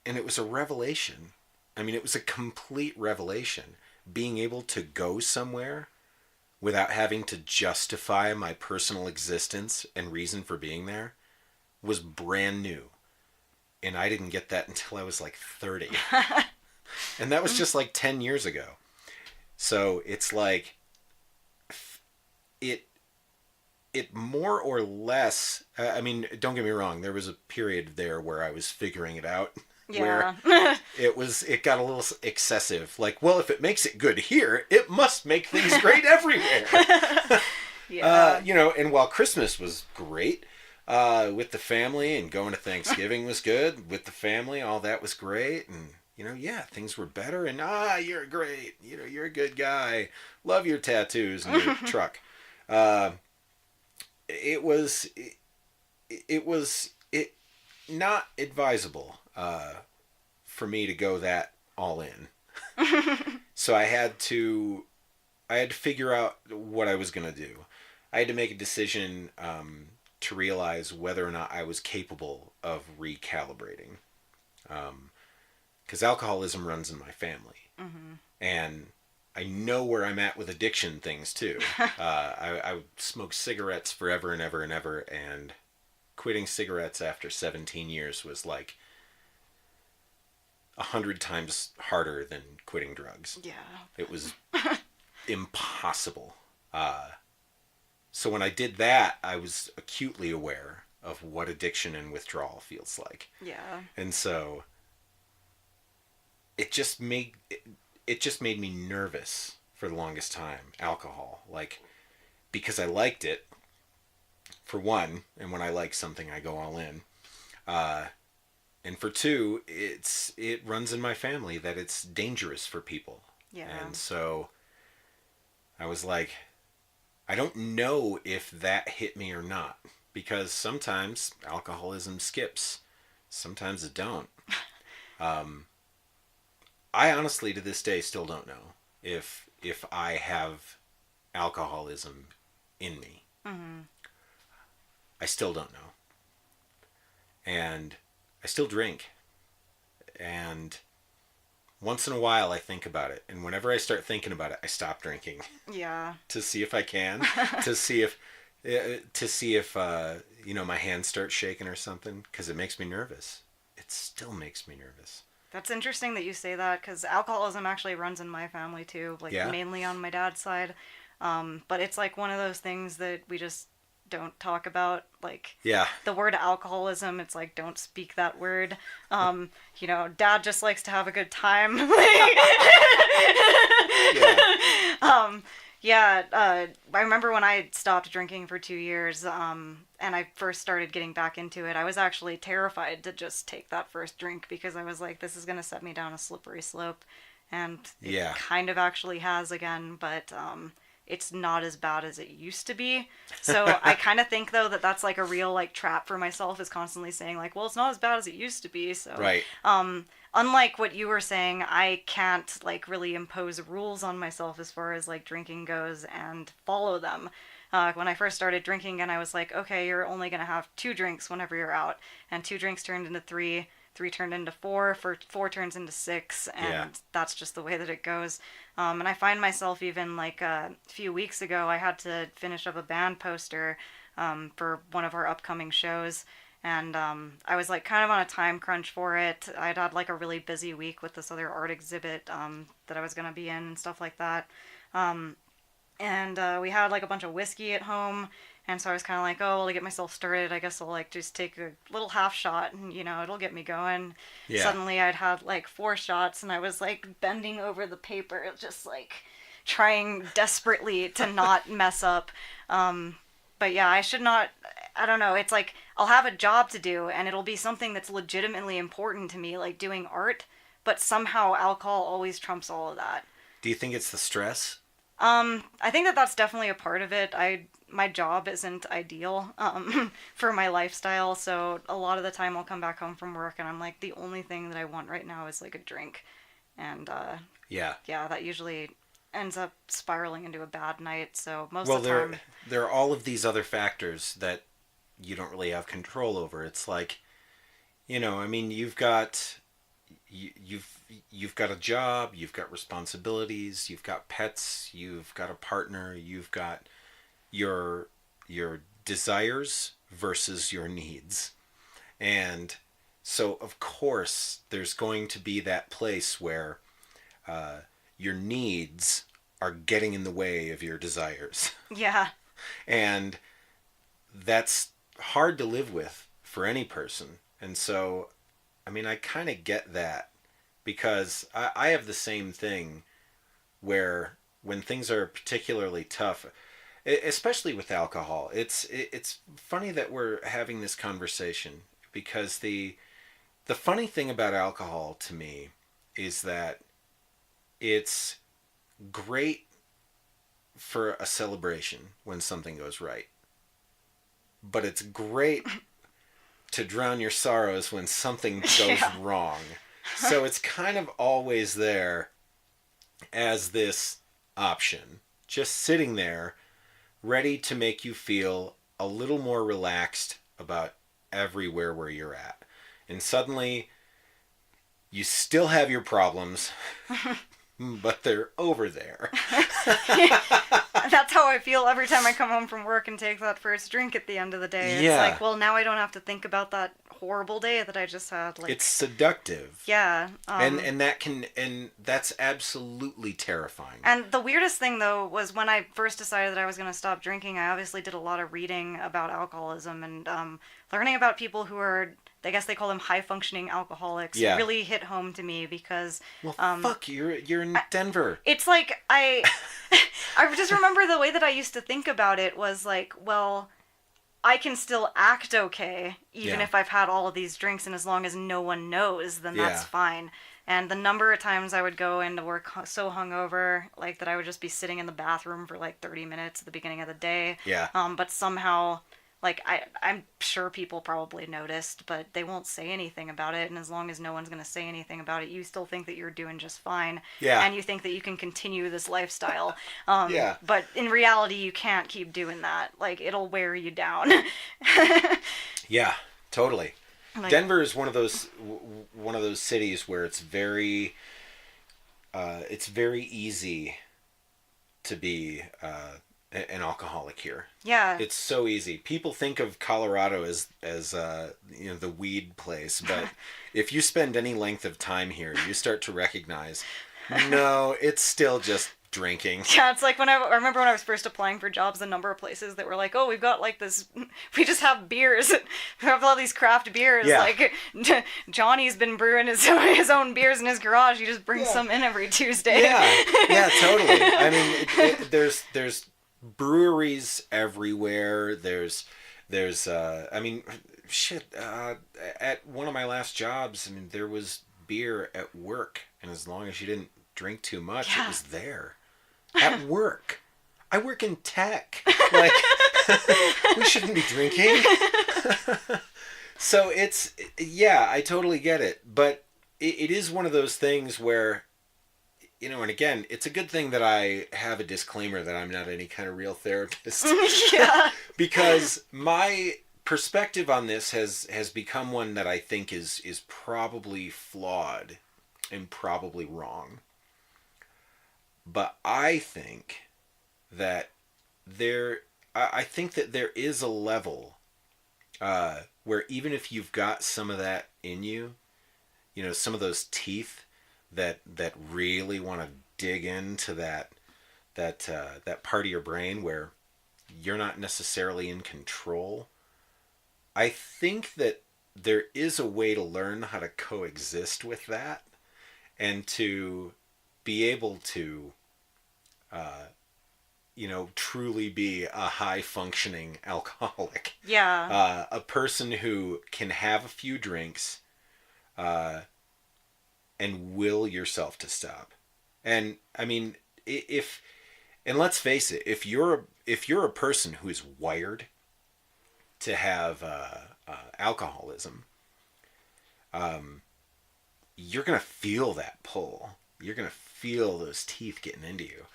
And it was a revelation. It was a complete revelation. Being able to go somewhere without having to justify my personal existence and reason for being there was brand new. And I didn't get that until I was like 30. And that was just like 10 years ago. So it's like, it more or less, don't get me wrong, there was a period there where I was figuring it out. Yeah. Where it got a little excessive. Like, well, if it makes it good here, it must make things great everywhere. Yeah. And while Christmas was great, with the family, and going to Thanksgiving was good with the family, all that was great. And, things were better. And, you're great. You're a good guy. Love your tattoos and your truck. It was not advisable for me to go that all in. So I had to figure out what I was going to do. I had to make a decision to realize whether or not I was capable of recalibrating. Because alcoholism runs in my family. Mm-hmm. And I know where I'm at with addiction things too. I would smoke cigarettes forever and ever and ever, and quitting cigarettes after 17 years was like 100 times harder than quitting drugs. Yeah. It was impossible. So when I did that, I was acutely aware of what addiction and withdrawal feels like. Yeah. And so it just made me nervous for the longest time, alcohol. Like, because I liked it, for one, and when I like something, I go all in. And for two, it runs in my family that it's dangerous for people. Yeah. And so I was like, I don't know if that hit me or not, because sometimes alcoholism skips, sometimes it don't. I honestly, to this day, still don't know if I have alcoholism in me. Mm-hmm. I still don't know. And I still drink. And once in a while I think about it. And whenever I start thinking about it, I stop drinking. Yeah. To see if I can. to see if my hands start shaking or something. Because it makes me nervous. It still makes me nervous. That's interesting that you say that, because alcoholism actually runs in my family too, like mainly on my dad's side. But it's like one of those things that we just don't talk about. Like, the word alcoholism, it's like, don't speak that word. Dad just likes to have a good time. I remember when I stopped drinking for 2 years, and I first started getting back into it, I was actually terrified to just take that first drink, because I was like, this is going to set me down a slippery slope. And it kind of actually has again, but it's not as bad as it used to be. So I kind of think, though, that that's like a real like trap for myself, is constantly saying like, well, it's not as bad as it used to be. So right. Unlike what you were saying, I can't like really impose rules on myself as far as like drinking goes and follow them. When I first started drinking, and I was like, okay, you're only going to have 2 drinks whenever you're out. And 2 drinks turned into 3, 3 turned into 4, 4 turns into 6, and that's just the way that it goes. And I find myself, even like a few weeks ago, I had to finish up a band poster for one of our upcoming shows. And I was like kind of on a time crunch for it. I'd had like a really busy week with this other art exhibit that I was going to be in and stuff like that. And we had like a bunch of whiskey at home. And so I was kind of like, oh, well, to get myself started, I guess I'll like just take a little half shot and, it'll get me going. Yeah. Suddenly I'd had like 4 shots, and I was like bending over the paper, just like trying desperately to not mess up. But yeah, I should not, I don't know. It's like I'll have a job to do, and it'll be something that's legitimately important to me, like doing art. But somehow alcohol always trumps all of that. Do you think it's the stress? I think that that's definitely a part of it. My job isn't ideal for my lifestyle, so a lot of the time I'll come back home from work and I'm like, the only thing that I want right now is like a drink. And that usually ends up spiraling into a bad night. So most of the time, there are all of these other factors that you don't really have control over. It's like, you've got a job, you've got responsibilities, you've got pets, you've got a partner, you've got your desires versus your needs. And so of course there's going to be that place where your needs are getting in the way of your desires. Yeah. And that's hard to live with for any person. And so I kind of get that, because I have the same thing where when things are particularly tough, especially with alcohol, it's funny that we're having this conversation, because the funny thing about alcohol to me is that it's great for a celebration when something goes right, but it's great to drown your sorrows when something goes wrong. So it's kind of always there as this option, just sitting there, ready to make you feel a little more relaxed about everywhere where you're at. And suddenly, you still have your problems, but they're over there. That's how I feel every time I come home from work and take that first drink at the end of the day. It's like, well, now I don't have to think about that horrible day that I just had. Like, it's seductive. Yeah. And that's absolutely terrifying. And the weirdest thing, though, was when I first decided that I was going to stop drinking, I obviously did a lot of reading about alcoholism and learning about people who are, I guess they call them high-functioning alcoholics. Yeah. Really hit home to me, because... Well, fuck, you're in Denver. It's like, I just remember the way that I used to think about it was like, well, I can still act okay, even Yeah. if I've had all of these drinks, and as long as no one knows, then that's Yeah. fine. And the number of times I would go into work so hungover, like that I would just be sitting in the bathroom for like 30 minutes at the beginning of the day. Yeah. But somehow, like, I'm sure people probably noticed, but they won't say anything about it. And as long as no one's going to say anything about it, you still think that you're doing just fine. Yeah. And you think that you can continue this lifestyle. Yeah. But in reality, you can't keep doing that. Like, it'll wear you down. Yeah, totally. Like, Denver is one of those cities where it's very easy to be an alcoholic here. yeah. It's so easy. People think of Colorado as the weed place, but if you spend any length of time here, you start to recognize, no, it's still just drinking. Yeah, it's like I remember when I was first applying for jobs, the number of places that were like, oh, we've got like this, we just have beers. We have all these craft beers. Yeah. Like, Johnny's been brewing his own beers in his garage. He just brings some in every Tuesday. Yeah, totally. I mean, there's breweries everywhere. There's I mean, shit. At one of my last jobs, I mean, there was beer at work, and as long as you didn't drink too much, Yeah. it was there. At work. I work in tech. Like, we shouldn't be drinking. So I totally get it. But it is one of those things where, and again, it's a good thing that I have a disclaimer that I'm not any kind of real therapist. Yeah. Because my perspective on this has become one that I think is probably flawed and probably wrong. But I think that there is a level where even if you've got some of that in you, some of those teeth that really want to dig into that part of your brain where you're not necessarily in control. I think that there is a way to learn how to coexist with that and to be able to truly be a high-functioning alcoholic. Yeah. A person who can have a few drinks and will yourself to stop. And, I mean, and let's face it, if you're a person who is wired to have alcoholism, you're going to feel that pull. You're going to feel those teeth getting into you.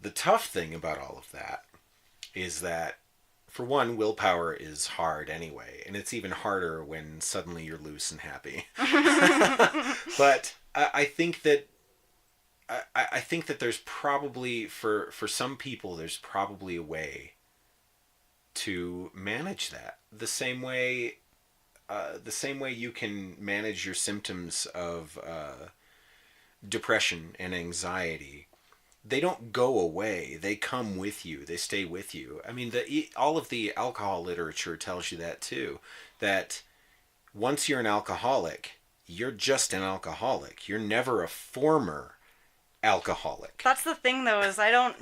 The tough thing about all of that is that, for one, willpower is hard anyway, and it's even harder when suddenly you're loose and happy. But I think that there's probably, for some people, there's probably a way to manage that. The same way you can manage your symptoms of depression and anxiety. They don't go away. They come with you. They stay with you. I mean, all of the alcohol literature tells you that too. That once you're an alcoholic, you're just an alcoholic. You're never a former alcoholic. That's the thing, though, is I don't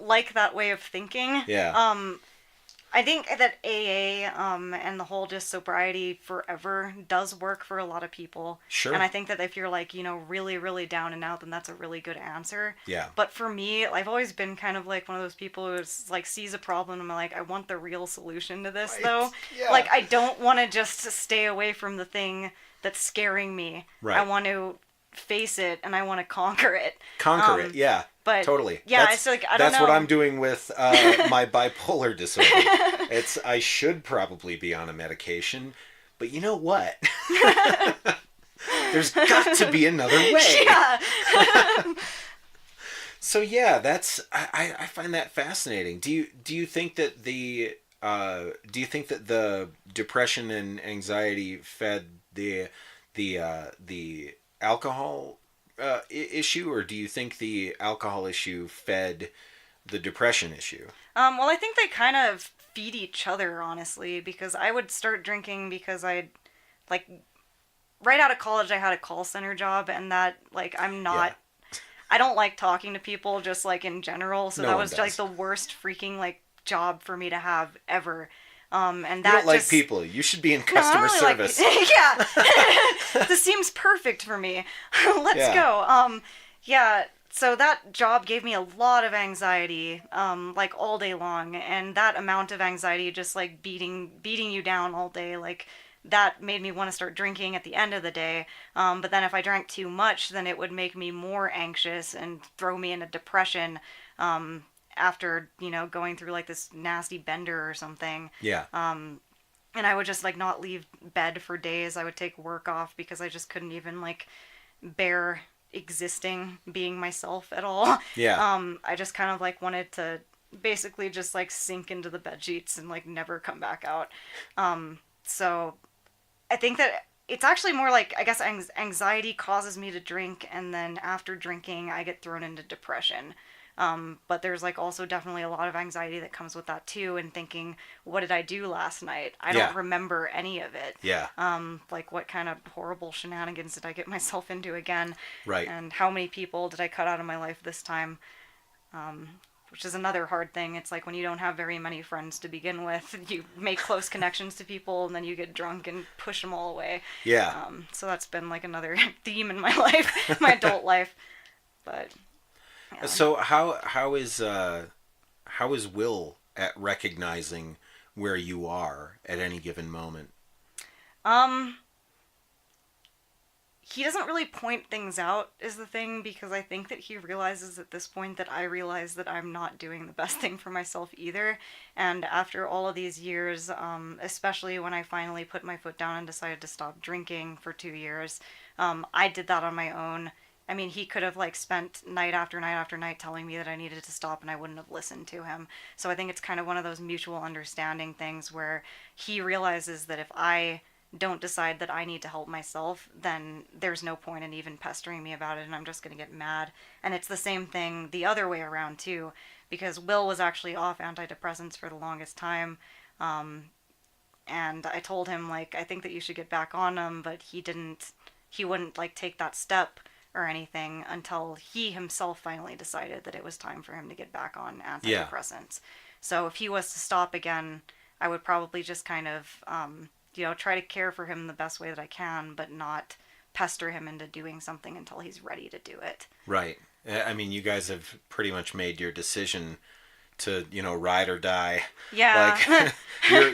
like that way of thinking. Yeah. I think that AA and the whole just sobriety forever does work for a lot of people. Sure. And I think that if you're like, really, really down and out, then that's a really good answer. Yeah. But for me, I've always been kind of like one of those people who's like sees a problem and I'm like, I want the real solution to this, Right. though. Yeah. Like, I don't want to just stay away from the thing that's scaring me. Right. I want to face it and I want to conquer it. Conquer it, yeah. But totally. Yeah, it's like, I don't know. That's what I'm doing with my bipolar disorder. I should probably be on a medication, but you know what? There's got to be another way. Yeah. So yeah, I find that fascinating. Do you think that the depression and anxiety fed the alcohol issue, or do you think the alcohol issue fed the depression issue? Well, I think they kind of feed each other, honestly, because I would start drinking because right out of college, I had a call center job, and that, like, I don't like talking to people just, like, in general, so No that one was, does. like, the worst freaking, like, job for me to have ever. And You that don't like just, people. You should be in No, I customer don't really service. yeah. This seems perfect for me. Let's Yeah. go. Yeah, so that job gave me a lot of anxiety, like all day long, and that amount of anxiety just like beating you down all day, like that made me want to start drinking at the end of the day. But then if I drank too much, then it would make me more anxious and throw me into depression. After, going through like this nasty bender or something. Yeah. And I would just like not leave bed for days. I would take work off because I just couldn't even like bear existing, being myself at all. Yeah. I just kind of like wanted to basically just like sink into the bed sheets and like never come back out. So I think that it's actually more like, I guess, anxiety causes me to drink, and then after drinking I get thrown into depression. But there's like also definitely a lot of anxiety that comes with that too, and thinking, what did I do last night? I Yeah. don't remember any of it. Yeah. Like what kind of horrible shenanigans did I get myself into again? Right. And how many people did I cut out of my life this time? Which is another hard thing. It's like when you don't have very many friends to begin with, you make close connections to people, and then you get drunk and push them all away. Yeah. So that's been like another theme in my life, my adult life. But yeah. So how is Will at recognizing where you are at any given moment? He doesn't really point things out is the thing, because I think that he realizes at this point that I realize that I'm not doing the best thing for myself either. And after all of these years, especially when I finally put my foot down and decided to stop drinking for 2 years, I did that on my own. I mean, he could have like spent night after night after night telling me that I needed to stop, and I wouldn't have listened to him. So I think it's kind of one of those mutual understanding things where he realizes that if I don't decide that I need to help myself, then there's no point in even pestering me about it, and I'm just going to get mad. And it's the same thing the other way around too, because Will was actually off antidepressants for the longest time. And I told him, like, I think that you should get back on them, but he wouldn't like take that step or anything until he himself finally decided that it was time for him to get back on antidepressants. So if he was to stop again, I would probably just kind of try to care for him the best way that I can, but not pester him into doing something until he's ready to do it. Right. I mean, you guys have pretty much made your decision to, ride or die. Yeah. Like,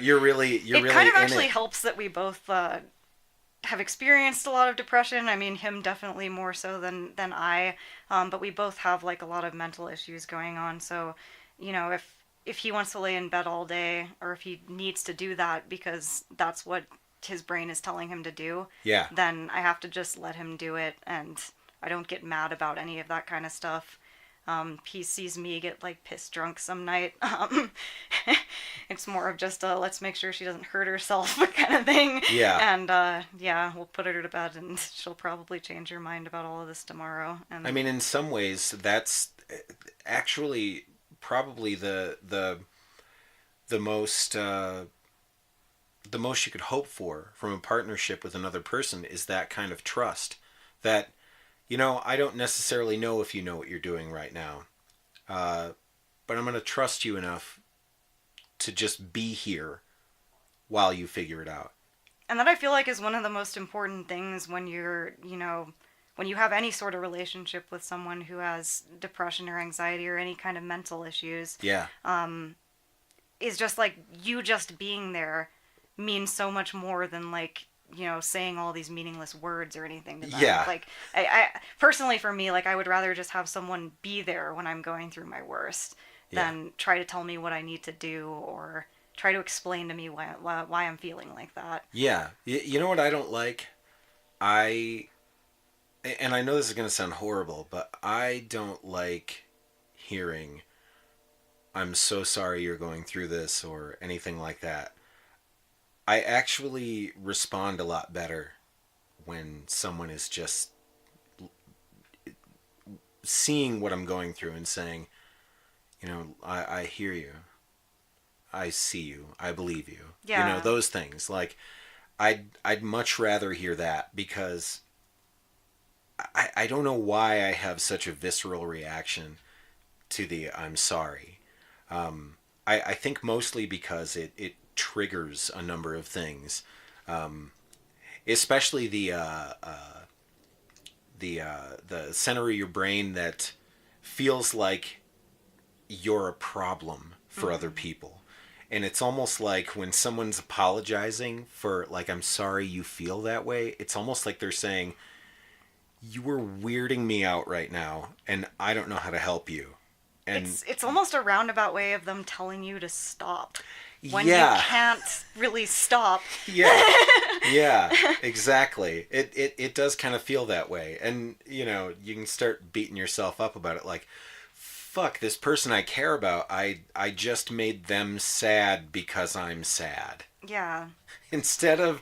you're really it kind of in actually it. helps that we both have experienced a lot of depression. I mean, him definitely more so than I, but we both have like a lot of mental issues going on. So, if he wants to lay in bed all day, or if he needs to do that because that's what his brain is telling him to do, Yeah. then I have to just let him do it, and I don't get mad about any of that kind of stuff. He sees me get like piss drunk some night. It's more of just a let's make sure she doesn't hurt herself kind of thing. Yeah. And we'll put her to bed, and she'll probably change her mind about all of this tomorrow. And I mean, in some ways, that's actually probably the most you could hope for from a partnership with another person is that kind of trust. That, I don't necessarily know if you know what you're doing right now, but I'm going to trust you enough to just be here while you figure it out. And that I feel like is one of the most important things when you're, when you have any sort of relationship with someone who has depression or anxiety or any kind of mental issues. Yeah. Is just like you just being there means so much more than like, saying all these meaningless words or anything to them. Yeah. Like I personally, for me, like I would rather just have someone be there when I'm going through my worst than try to tell me what I need to do or try to explain to me why I'm feeling like that. Yeah. You know what I don't like? And I know this is going to sound horrible, but I don't like hearing, I'm so sorry you're going through this or anything like that. I actually respond a lot better when someone is just seeing what I'm going through and saying, I hear you. I see you. I believe you. Yeah. Those things. Like, I'd much rather hear that, because I don't know why I have such a visceral reaction to the I'm sorry. I think mostly because it triggers a number of things, especially the center of your brain that feels like you're a problem for other people. And it's almost like when someone's apologizing for, like, I'm sorry you feel that way, it's almost like they're saying, you were weirding me out right now, and I don't know how to help you. And it's almost a roundabout way of them telling you to stop. When Yeah. you can't really stop. yeah, exactly. It does kind of feel that way. And, you know, you can start beating yourself up about it, like, fuck, this person I care about, I just made them sad because I'm sad. Yeah. Instead of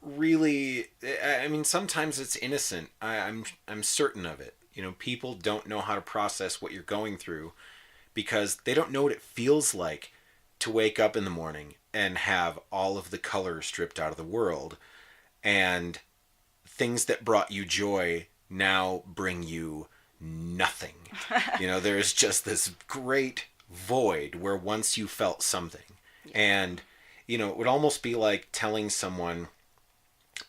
really, I mean, sometimes it's innocent. I'm certain of it. You know, people don't know how to process what you're going through because they don't know what it feels like to wake up in the morning and have all of the color stripped out of the world, and things that brought you joy now bring you nothing. You know, there's just this great void where once you felt something. And, you know, it would almost be like telling someone,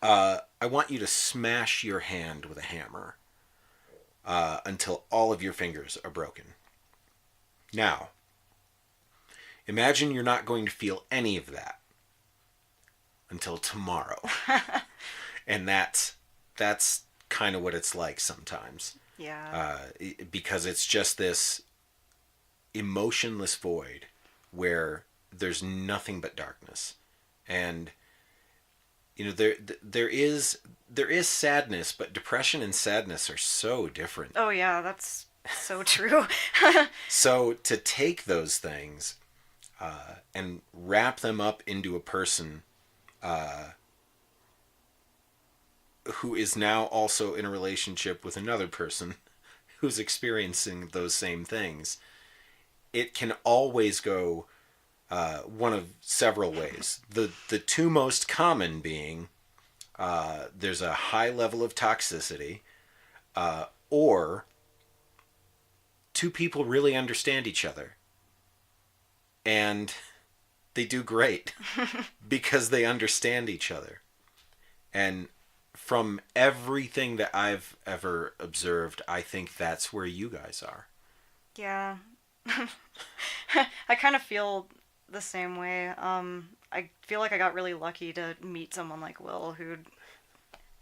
I want you to smash your hand with a hammer until all of your fingers are broken. Now, imagine you're not going to feel any of that until tomorrow. And that's kind of what it's like sometimes. Yeah. Because it's just this emotionless void where there's nothing but darkness. And, you know, there is sadness, but depression and sadness are so different. Oh yeah, that's so true. So to take those things and wrap them up into a person who is now also in a relationship with another person who's experiencing those same things, it can always go one of several ways. The two most common being there's a high level of toxicity, or two people really understand each other and they do great because they understand each other. And from everything that I've ever observed, I think that's where you guys are. Yeah. I kind of feel the same way. I feel like I got really lucky to meet someone like Will, who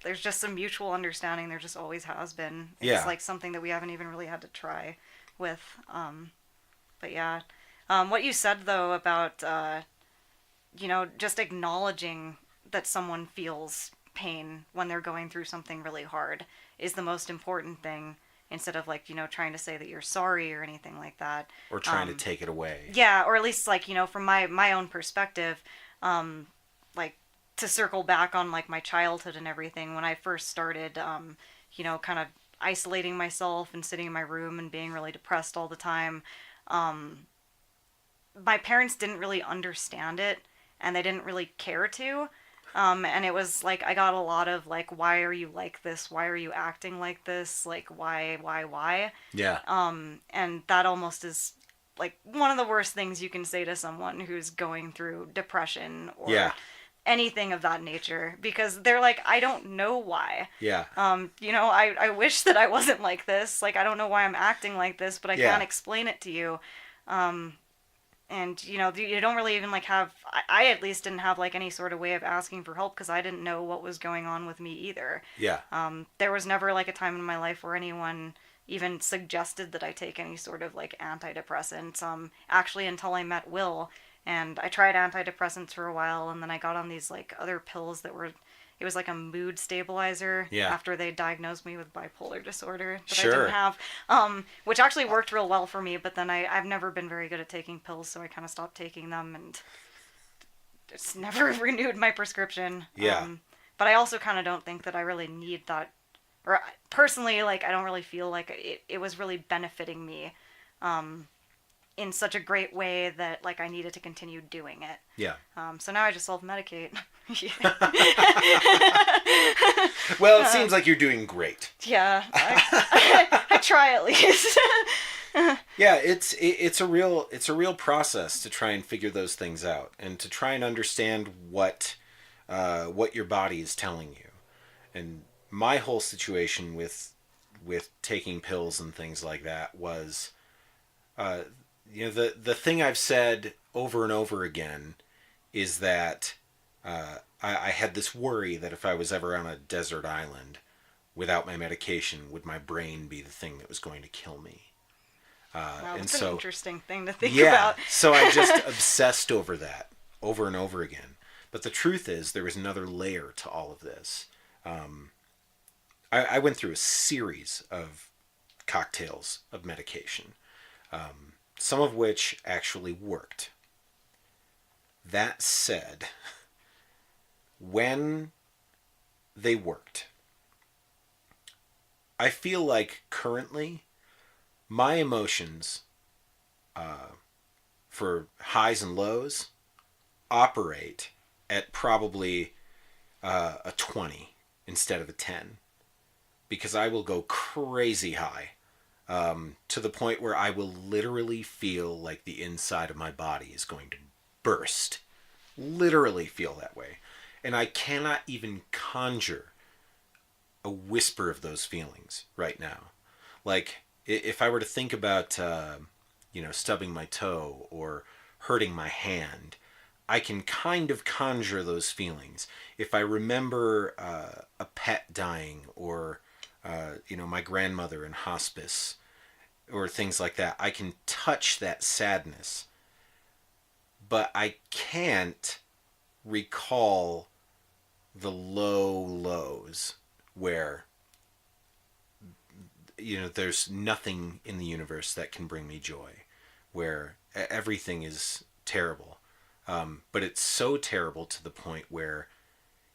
there's just some mutual understanding. There just always has been. It's like something that we haven't even really had to try with. But yeah. What you said though about, you know, just acknowledging that someone feels pain when they're going through something really hard is the most important thing, instead of, like, you know, trying to say that you're sorry or anything like that, or trying to take it away. Yeah, or at least, like, you know, from my own perspective, like, to circle back on, like, my childhood and everything, when I first started, you know, kind of isolating myself and sitting in my room and being really depressed all the time, my parents didn't really understand it, and they didn't really care to. And it was like, I got a lot of, like, why are you like this? Why are you acting like this? Like, why? Yeah. And that almost is, like, one of the worst things you can say to someone who's going through depression or anything of that nature, because they're like, I don't know why. Yeah. You know, I wish that I wasn't like this. Like, I don't know why I'm acting like this, but I can't explain it to you. And, you know, you don't really even, like, have... I at least didn't have, like, any sort of way of asking for help, because I didn't know what was going on with me either. Yeah. There was never, like, a time in my life where anyone even suggested that I take any sort of, like, antidepressants. Actually, until I met Will, and I tried antidepressants for a while, and then I got on these, like, other pills that were... It was like a mood stabilizer after they diagnosed me with bipolar disorder that I didn't have, which actually worked real well for me, but then I've never been very good at taking pills, so I kind of stopped taking them and just never renewed my prescription. Yeah. But I also kind of don't think that I really need that, or personally, like, I don't really feel like it was really benefiting me in such a great way that, like, I needed to continue doing it. Yeah. So now I just self-medicate. Well, it seems like you're doing great. Yeah, I try at least. Yeah, it's a real process to try and figure those things out and to try and understand what your body is telling you. And my whole situation with taking pills and things like that was, uh, the thing I've said over and over again is that I had this worry that if I was ever on a desert island without my medication, would my brain be the thing that was going to kill me? Wow, And that's so, an interesting thing to think yeah, about. so I just obsessed over that over and over again. But the truth is, there was another layer to all of this. I went through a series of cocktails of medication, some of which actually worked. That said, when they worked, I feel like currently my emotions for highs and lows operate at probably a 20 instead of a 10, because I will go crazy high, to the point where I will literally feel like the inside of my body is going to burst. Literally feel that way. And I cannot even conjure a whisper of those feelings right now. Like, if I were to think about, stubbing my toe or hurting my hand, I can kind of conjure those feelings. If I remember a pet dying or, my grandmother in hospice or things like that, I can touch that sadness. But I can't recall the low lows where, there's nothing in the universe that can bring me joy, where everything is terrible. But it's so terrible to the point where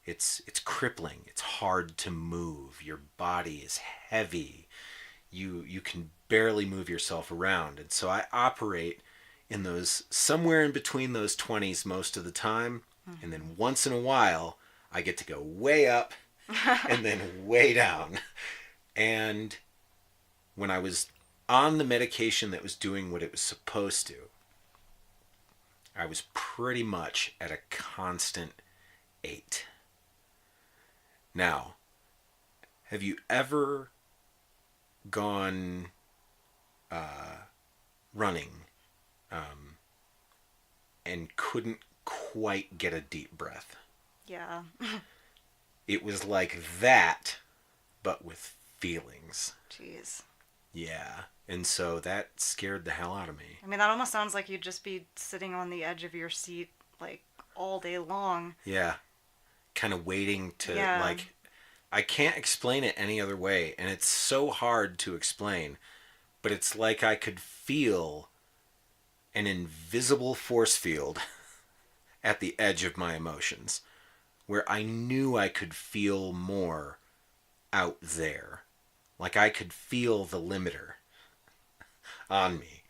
it's crippling. It's hard to move. Your body is heavy. You can barely move yourself around. And so I operate in those, somewhere in between those 20s most of the time. Mm-hmm. And then once in a while, I get to go way up and then way down. And when I was on the medication that was doing what it was supposed to, I was pretty much at a constant 8. Now, have you ever gone running and couldn't quite get a deep breath? Yeah. It was like that, but with feelings. Jeez. Yeah. And so that scared the hell out of me. I mean, that almost sounds like you'd just be sitting on the edge of your seat, like, all day long. Yeah. Kind of waiting to, Yeah. I can't explain it any other way. And it's so hard to explain. But it's like I could feel an invisible force field at the edge of my emotions, where I knew I could feel more out there. Like I could feel the limiter on me.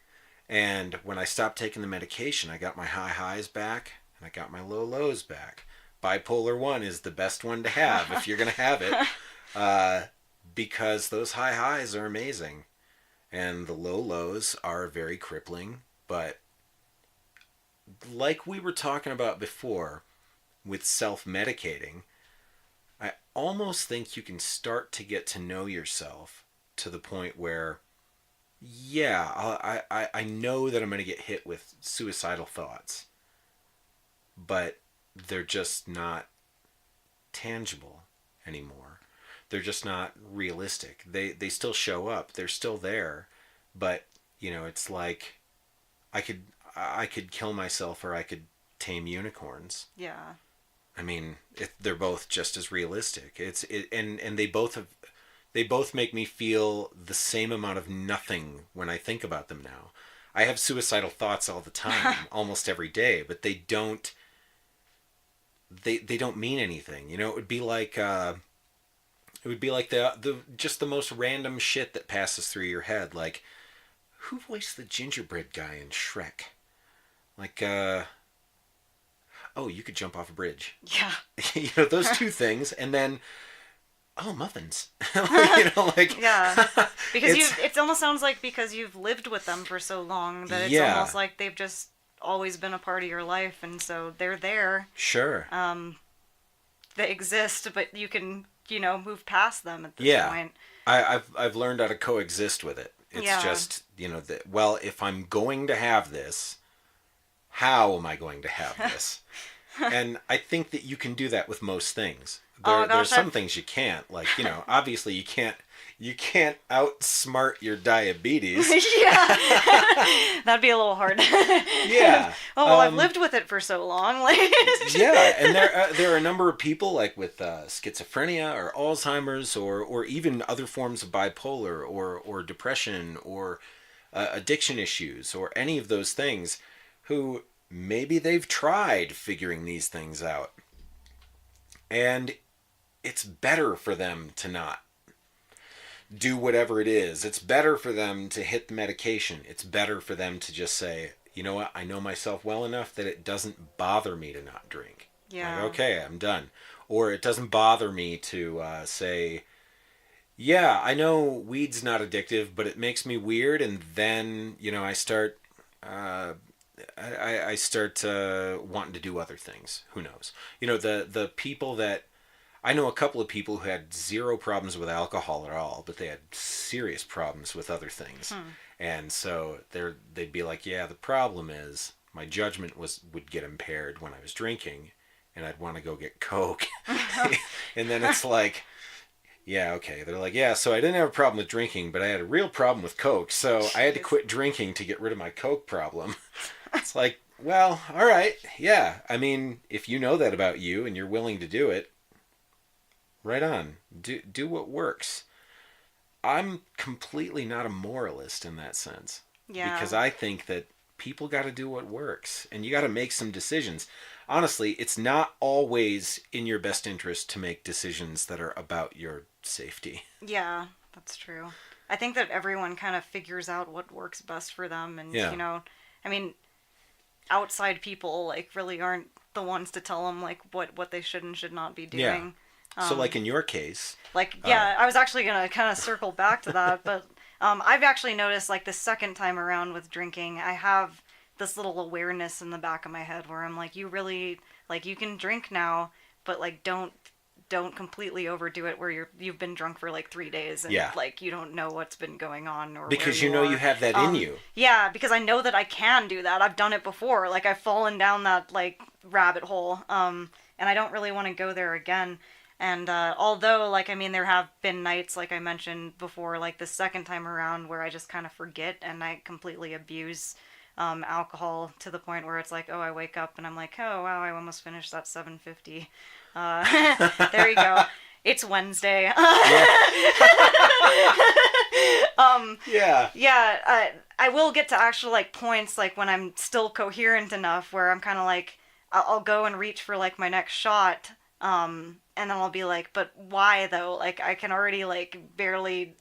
And when I stopped taking the medication, I got my high highs back and I got my low lows back. Bipolar 1 is the best one to have if you're going to have it, because those high highs are amazing and the low lows are very crippling. But like we were talking about before with self-medicating, I almost think you can start to get to know yourself to the point where, yeah, I know that I'm going to get hit with suicidal thoughts, but they're just not tangible anymore. They're just not realistic. They still show up. They're still there, but it's like I could kill myself or I could tame unicorns. Yeah. I mean, they're both just as realistic. And they both make me feel the same amount of nothing when I think about them now. I have suicidal thoughts all the time, almost every day, but they don't mean anything. It would be like the just the most random shit that passes through your head. Like, who voiced the gingerbread guy in Shrek? Like, oh, you could jump off a bridge. Yeah. Those two things. And then oh, muffins. You know, like Yeah, because it's, it almost sounds like because you've lived with them for so long that it's Yeah. almost like they've just always been a part of your life, and so they're there. sure. They exist, but you can, move past them at this Yeah. point. I've learned how to coexist with it. It's Yeah. just, that, well, if I'm going to have this, how am I going to have this? And I think that you can do that with most things. Oh, There's gosh, some things you can't, like, obviously you can't outsmart your diabetes. Yeah, that'd be a little hard. Yeah. Oh well, I've lived with it for so long. Like, Yeah, and there are a number of people like with schizophrenia or Alzheimer's or even other forms of bipolar or depression or addiction issues or any of those things who maybe they've tried figuring these things out. And it's better for them to not do whatever it is. It's better for them to hit the medication. It's better for them to just say, you know what, I know myself well enough that it doesn't bother me to not drink. Yeah. Like, okay, I'm done. Or it doesn't bother me to say, yeah, I know weed's not addictive, but it makes me weird. And then, I start... I start wanting to do other things. Who knows? The people that... I know a couple of people who had zero problems with alcohol at all, but they had serious problems with other things. And so they'd be like, yeah, the problem is my judgment would get impaired when I was drinking, and I'd want to go get Coke. And then it's like, yeah, okay. They're like, yeah, so I didn't have a problem with drinking, but I had a real problem with Coke, so I had to quit drinking to get rid of my Coke problem. It's like, well, all right, yeah. I mean, if you know that about you and you're willing to do it, right on. Do what works. I'm completely not a moralist in that sense. Yeah. Because I think that people got to do what works, and you got to make some decisions. Honestly, it's not always in your best interest to make decisions that are about your safety. Yeah, that's true. I think that everyone kind of figures out what works best for them, and I mean, outside people like really aren't the ones to tell them like what they should and should not be doing. Yeah. So like in your case... I was actually going to kind of circle back to that, but I've actually noticed like the second time around with drinking, I have this little awareness in the back of my head where I'm like, you really, like, you can drink now, but like don't completely overdo it where you've been drunk for like 3 days and like you don't know what's been going on or because where you have that in you. Yeah, because I know that I can do that. I've done it before. Like I've fallen down that like rabbit hole, and I don't really want to go there again. And although, like, I mean, there have been nights, like I mentioned before, like the second time around where I just kind of forget and I completely abuse alcohol to the point where it's like, oh, I wake up and I'm like, oh, wow, I almost finished that 750. There you go. It's Wednesday. Yeah, I will get to actual, like, points, like, when I'm still coherent enough where I'm kind of like, I'll go and reach for, like, my next shot, and then I'll be like, but why though? Like, I can already, like, barely...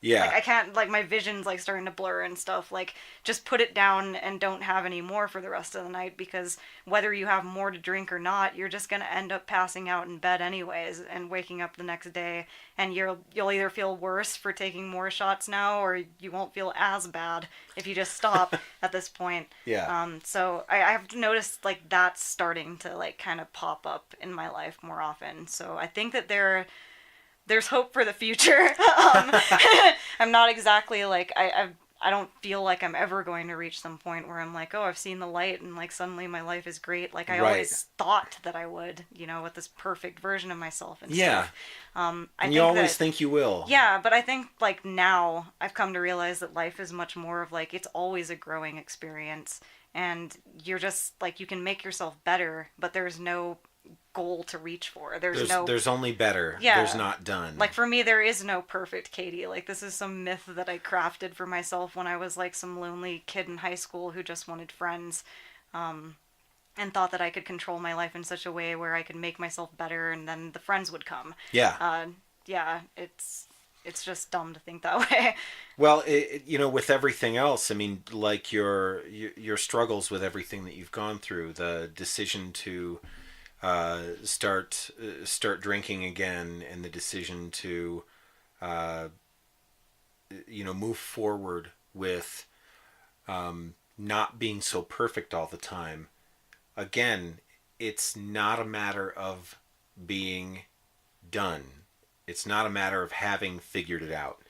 Yeah. Like, I can't, like, my vision's, like, starting to blur and stuff. Like, just put it down and don't have any more for the rest of the night, because whether you have more to drink or not, you're just going to end up passing out in bed anyways and waking up the next day, and you'll either feel worse for taking more shots now, or you won't feel as bad if you just stop at this point. Yeah. So I've noticed, like, that's starting to, like, kind of pop up in my life more often. So I think that there's hope for the future. I'm not exactly like, I don't feel like I'm ever going to reach some point where I'm like, oh, I've seen the light and like suddenly my life is great. Like I always thought that I would, with this perfect version of myself and stuff. And you always think you will. Yeah, but I think like now I've come to realize that life is much more of like, it's always a growing experience, and you're just like, you can make yourself better, but there's no goal to reach for. There's only better. Yeah. There's not done. Like for me, there is no perfect Katy. Like this is some myth that I crafted for myself when I was like some lonely kid in high school who just wanted friends, and thought that I could control my life in such a way where I could make myself better and then the friends would come. Yeah. Yeah, it's just dumb to think that way. Well, with everything else, I mean, like your struggles with everything that you've gone through, the decision to start drinking again, and the decision to move forward with not being so perfect all the time. Again, it's not a matter of being done. It's not a matter of having figured it out.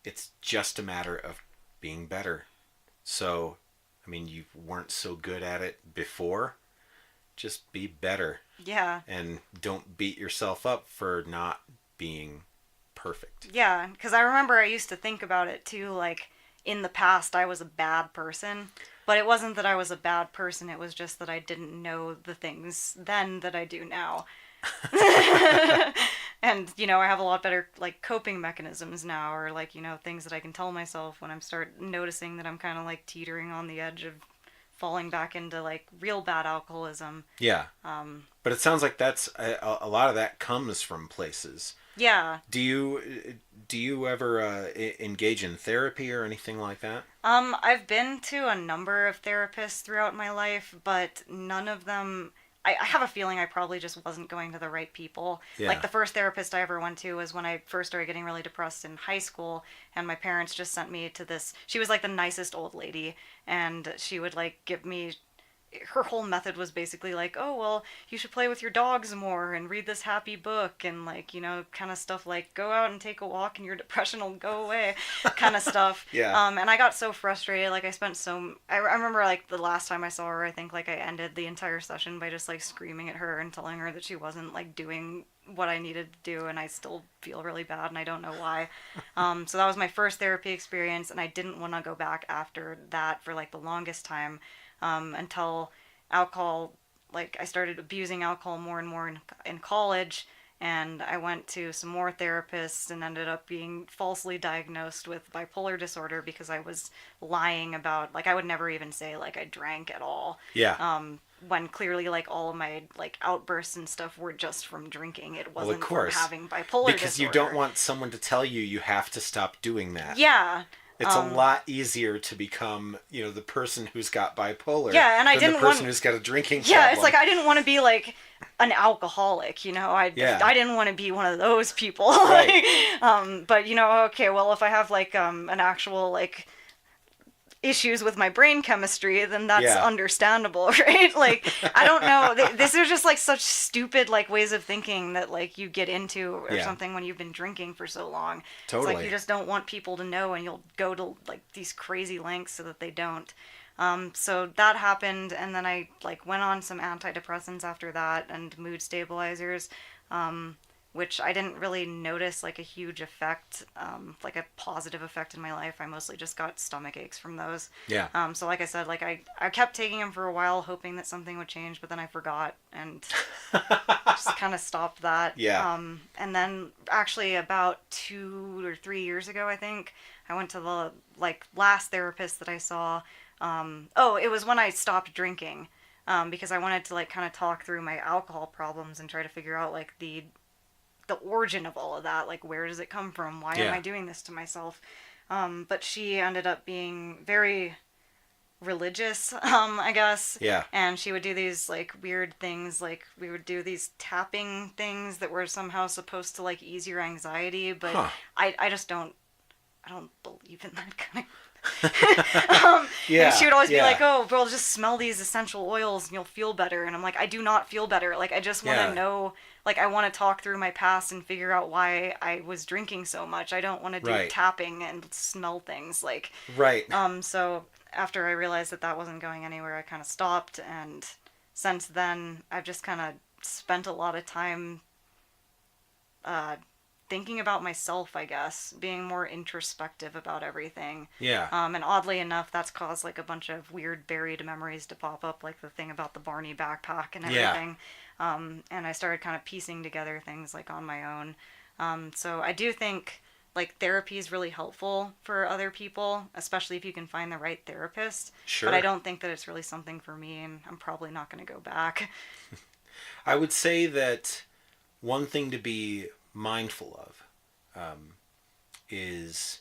It's just a matter of being better. So, I mean, you weren't so good at it before. Just be better. Yeah. And don't beat yourself up for not being perfect. Yeah, because I remember I used to think about it too, like, in the past I was a bad person. But it wasn't that I was a bad person, it was just that I didn't know the things then that I do now. And, I have a lot better, like, coping mechanisms now, or, like, things that I can tell myself when I start noticing that I'm kind of, like, teetering on the edge of falling back into, like, real bad alcoholism. Yeah. But it sounds like that's, a lot of that comes from places. Yeah. Do you ever engage in therapy or anything like that? I've been to a number of therapists throughout my life, but none of them... I have a feeling I probably just wasn't going to the right people. Yeah. Like, the first therapist I ever went to was when I first started getting really depressed in high school, and my parents just sent me to this... She was, like, the nicest old lady, and she would, like, give me... Her whole method was basically like, oh, well, you should play with your dogs more and read this happy book and, like, kind of stuff like, go out and take a walk and your depression will go away kind of stuff. Yeah. And I got so frustrated. Like, I remember, like, the last time I saw her, I think, like, I ended the entire session by just, like, screaming at her and telling her that she wasn't, like, doing what I needed to do, and I still feel really bad, and I don't know why. So that was my first therapy experience, and I didn't want to go back after that for, like, the longest time. Until alcohol, like, I started abusing alcohol more and more in college, and I went to some more therapists and ended up being falsely diagnosed with bipolar disorder because I was lying about, like, I would never even say, like, I drank at all. Yeah. When clearly, like, all of my, like, outbursts and stuff were just from drinking. It wasn't of course. from having bipolar because disorder. you don't want someone to tell you have to stop doing that. Yeah. It's a lot easier to become, the person who's got bipolar. Yeah, and I than didn't the person want... who's got a drinking Yeah, problem. it's like I didn't want to be like an alcoholic, I didn't want to be one of those people. Right. But okay, well, if I have like an actual like issues with my brain chemistry, then that's understandable, right? Like, I don't know. These are just like such stupid like ways of thinking that like you get into or something when you've been drinking for so long. Totally. It's like you just don't want people to know, and you'll go to like these crazy lengths so that they don't. So that happened, and then I like went on some antidepressants after that and mood stabilizers, which I didn't really notice like a huge effect, like a positive effect in my life. I mostly just got stomach aches from those. Yeah. So like I said, like I kept taking them for a while, hoping that something would change, but then I forgot and just kind of stopped that. Yeah. And then actually about 2 or 3 years ago, I think, I went to the like last therapist that I saw. It was when I stopped drinking, because I wanted to like kind of talk through my alcohol problems and try to figure out like the origin of all of that, like where does it come from? Why am I doing this to myself? But she ended up being very religious, I guess. Yeah. And she would do these like weird things, like we would do these tapping things that were somehow supposed to like ease your anxiety, but I just don't believe in that kind of and she would always be like, oh, well, just smell these essential oils and you'll feel better. And I'm like, I do not feel better. Like, I just want to know, like, I want to talk through my past and figure out why I was drinking so much. I don't want to do tapping and smell things. Like, right. So after I realized that wasn't going anywhere, I kind of stopped. And since then, I've just kind of spent a lot of time thinking about myself, I guess, being more introspective about everything. Yeah. And oddly enough, that's caused like a bunch of weird buried memories to pop up, like the thing about the Barney backpack and everything. And I started kind of piecing together things like on my own. So I do think like therapy is really helpful for other people, especially if you can find the right therapist. Sure. But I don't think that it's really something for me, and I'm probably not going to go back. I would say that one thing to be mindful of is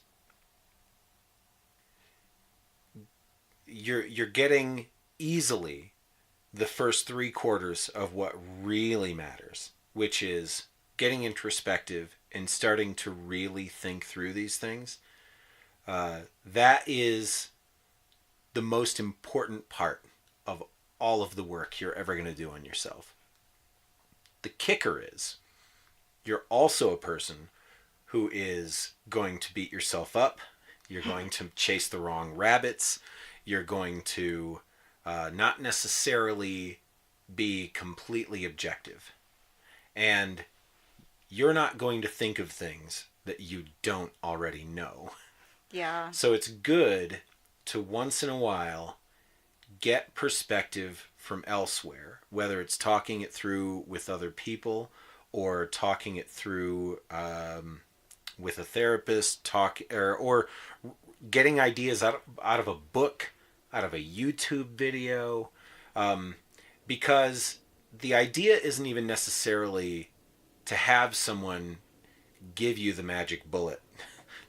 you're getting easily the first 3/4 of what really matters, which is getting introspective and starting to really think through these things. That is the most important part of all of the work you're ever going to do on yourself. The kicker is you're also a person who is going to beat yourself up. You're going to chase the wrong rabbits. You're going to not necessarily be completely objective. And you're not going to think of things that you don't already know. Yeah. So it's good to once in a while get perspective from elsewhere, whether it's talking it through with other people or talking it through with a therapist, or getting ideas out of a book, out of a YouTube video, because the idea isn't even necessarily to have someone give you the magic bullet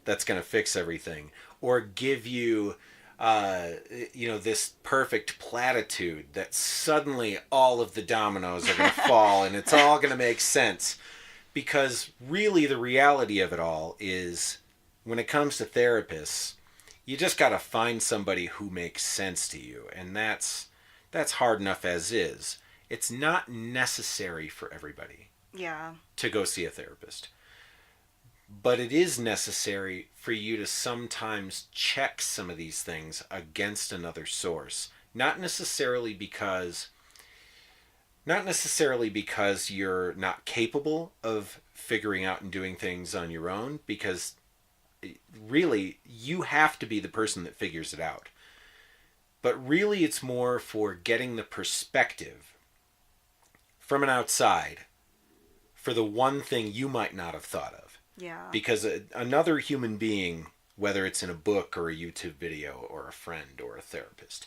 that's going to fix everything, or give you this perfect platitude that suddenly all of the dominoes are going to fall and it's all going to make sense. Because really the reality of it all is, when it comes to therapists, you just got to find somebody who makes sense to you. And that's hard enough as is. It's not necessary for everybody to go see a therapist. But it is necessary for you to sometimes check some of these things against another source. Not necessarily because you're not capable of figuring out and doing things on your own, because really you have to be the person that figures it out. But really it's more for getting the perspective from an outside for the one thing you might not have thought of. Yeah. Because another human being, whether it's in a book or a YouTube video or a friend or a therapist,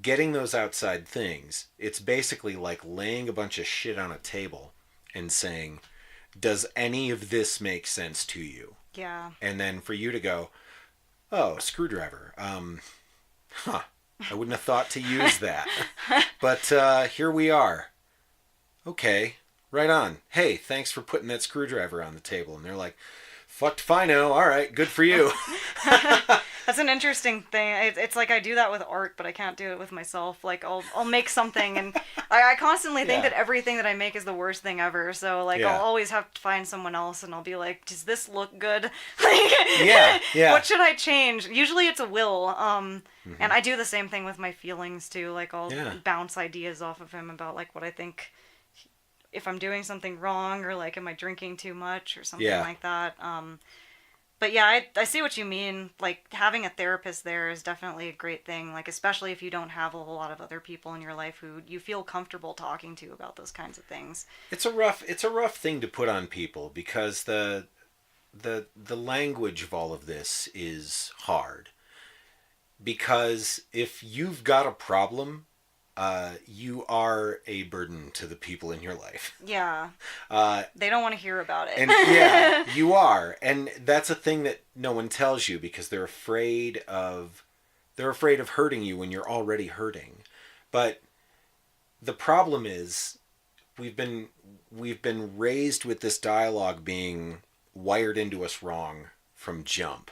getting those outside things, it's basically like laying a bunch of shit on a table and saying, does any of this make sense to you? Yeah. And then for you to go, oh, screwdriver. I wouldn't have thought to use that. But here we are. Okay, right on. Hey, thanks for putting that screwdriver on the table. And they're like, fucked fino. All right, good for you. That's an interesting thing. It's like I do that with art, but I can't do it with myself. Like I'll make something, and I constantly think that everything that I make is the worst thing ever. So like I'll always have to find someone else, and I'll be like, does this look good? What should I change? Usually it's a will. And I do the same thing with my feelings too. Like I'll bounce ideas off of him about like what I think, if I'm doing something wrong, or like am I drinking too much or something like that. But yeah, I see what you mean. Like having a therapist there is definitely a great thing. Like especially if you don't have a whole lot of other people in your life who you feel comfortable talking to about those kinds of things. It's a rough thing to put on people, because the language of all of this is hard. Because if you've got a problem, you are a burden to the people in your life. Yeah. They don't want to hear about it. And you are. And that's a thing that no one tells you, because they're afraid of hurting you when you're already hurting. But the problem is we've been raised with this dialogue being wired into us wrong from jump,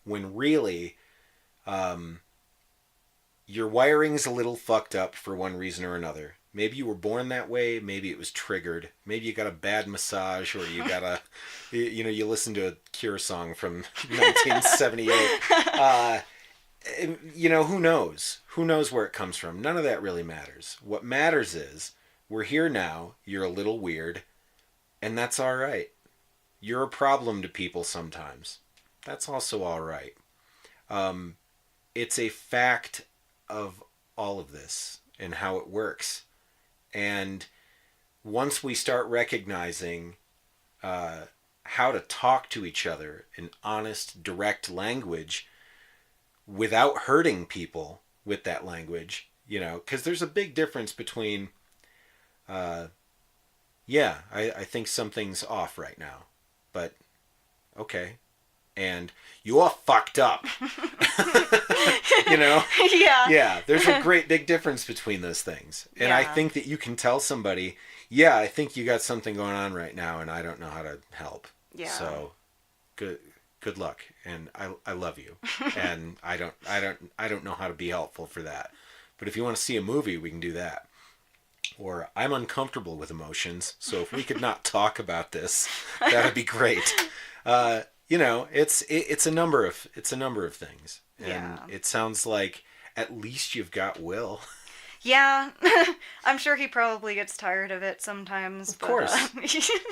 when really your wiring's a little fucked up for one reason or another. Maybe you were born that way. Maybe it was triggered. Maybe you got a bad massage, or you got you listened to a Cure song from 1978. Who knows? Who knows where it comes from? None of that really matters. What matters is we're here now. You're a little weird, and that's all right. You're a problem to people sometimes. That's also all right. It's a fact of all of this and how it works. And once we start recognizing how to talk to each other in honest, direct language without hurting people with that language, because there's a big difference between, I think something's off right now, but okay, and you all fucked up. You know? Yeah. Yeah, there's a great big difference between those things. And I think that you can tell somebody, yeah, I think you got something going on right now and I don't know how to help. Yeah. So good luck, and I love you. And I don't know how to be helpful for that. But if you want to see a movie, we can do that. Or I'm uncomfortable with emotions, so if we could not talk about this, that would be great. You know, it's a number of things. And it sounds like at least you've got Will. Yeah. I'm sure he probably gets tired of it sometimes. Of course.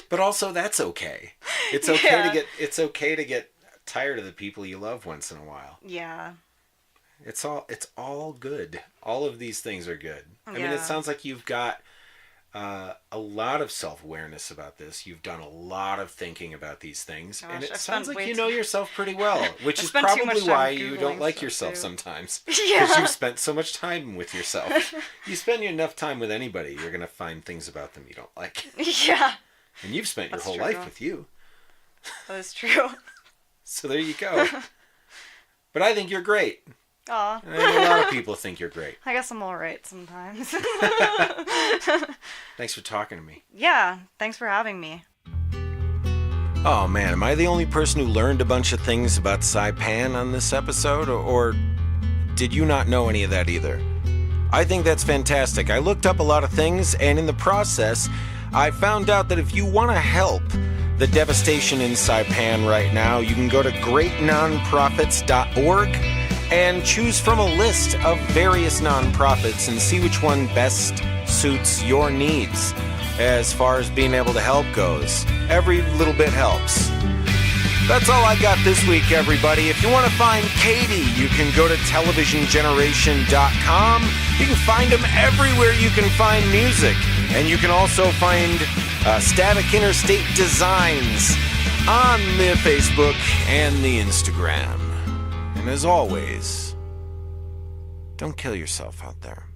But also that's okay. It's okay to get tired of the people you love once in a while. Yeah. It's all good. All of these things are good. I mean, it sounds like you've got a lot of self-awareness about this. You've done a lot of thinking about these things. Gosh, and it I've sounds spent like way you know yourself pretty well, which is spent too probably much time why you don't Googling like stuff, yourself too. sometimes. Yeah. Because you've spent so much time with yourself. You spend enough time with anybody, you're going to find things about them you don't like. Yeah. And you've spent your That's whole true. life with you. That is true. So there you go. But I think you're great. Aw. I think a lot of people think you're great. I guess I'm alright sometimes. Thanks for talking to me. Yeah, thanks for having me. Oh man, am I the only person who learned a bunch of things about Saipan on this episode? Or did you not know any of that either? I think that's fantastic. I looked up a lot of things, and in the process, I found out that if you want to help the devastation in Saipan right now, you can go to greatnonprofits.org and choose from a list of various nonprofits and see which one best suits your needs as far as being able to help goes. Every little bit helps. That's all I got this week, everybody. If you want to find Katy, you can go to televisiongeneration.com. You can find them everywhere you can find music. And you can also find Static Interstate Designs on the Facebook and the Instagram. And as always, don't kill yourself out there.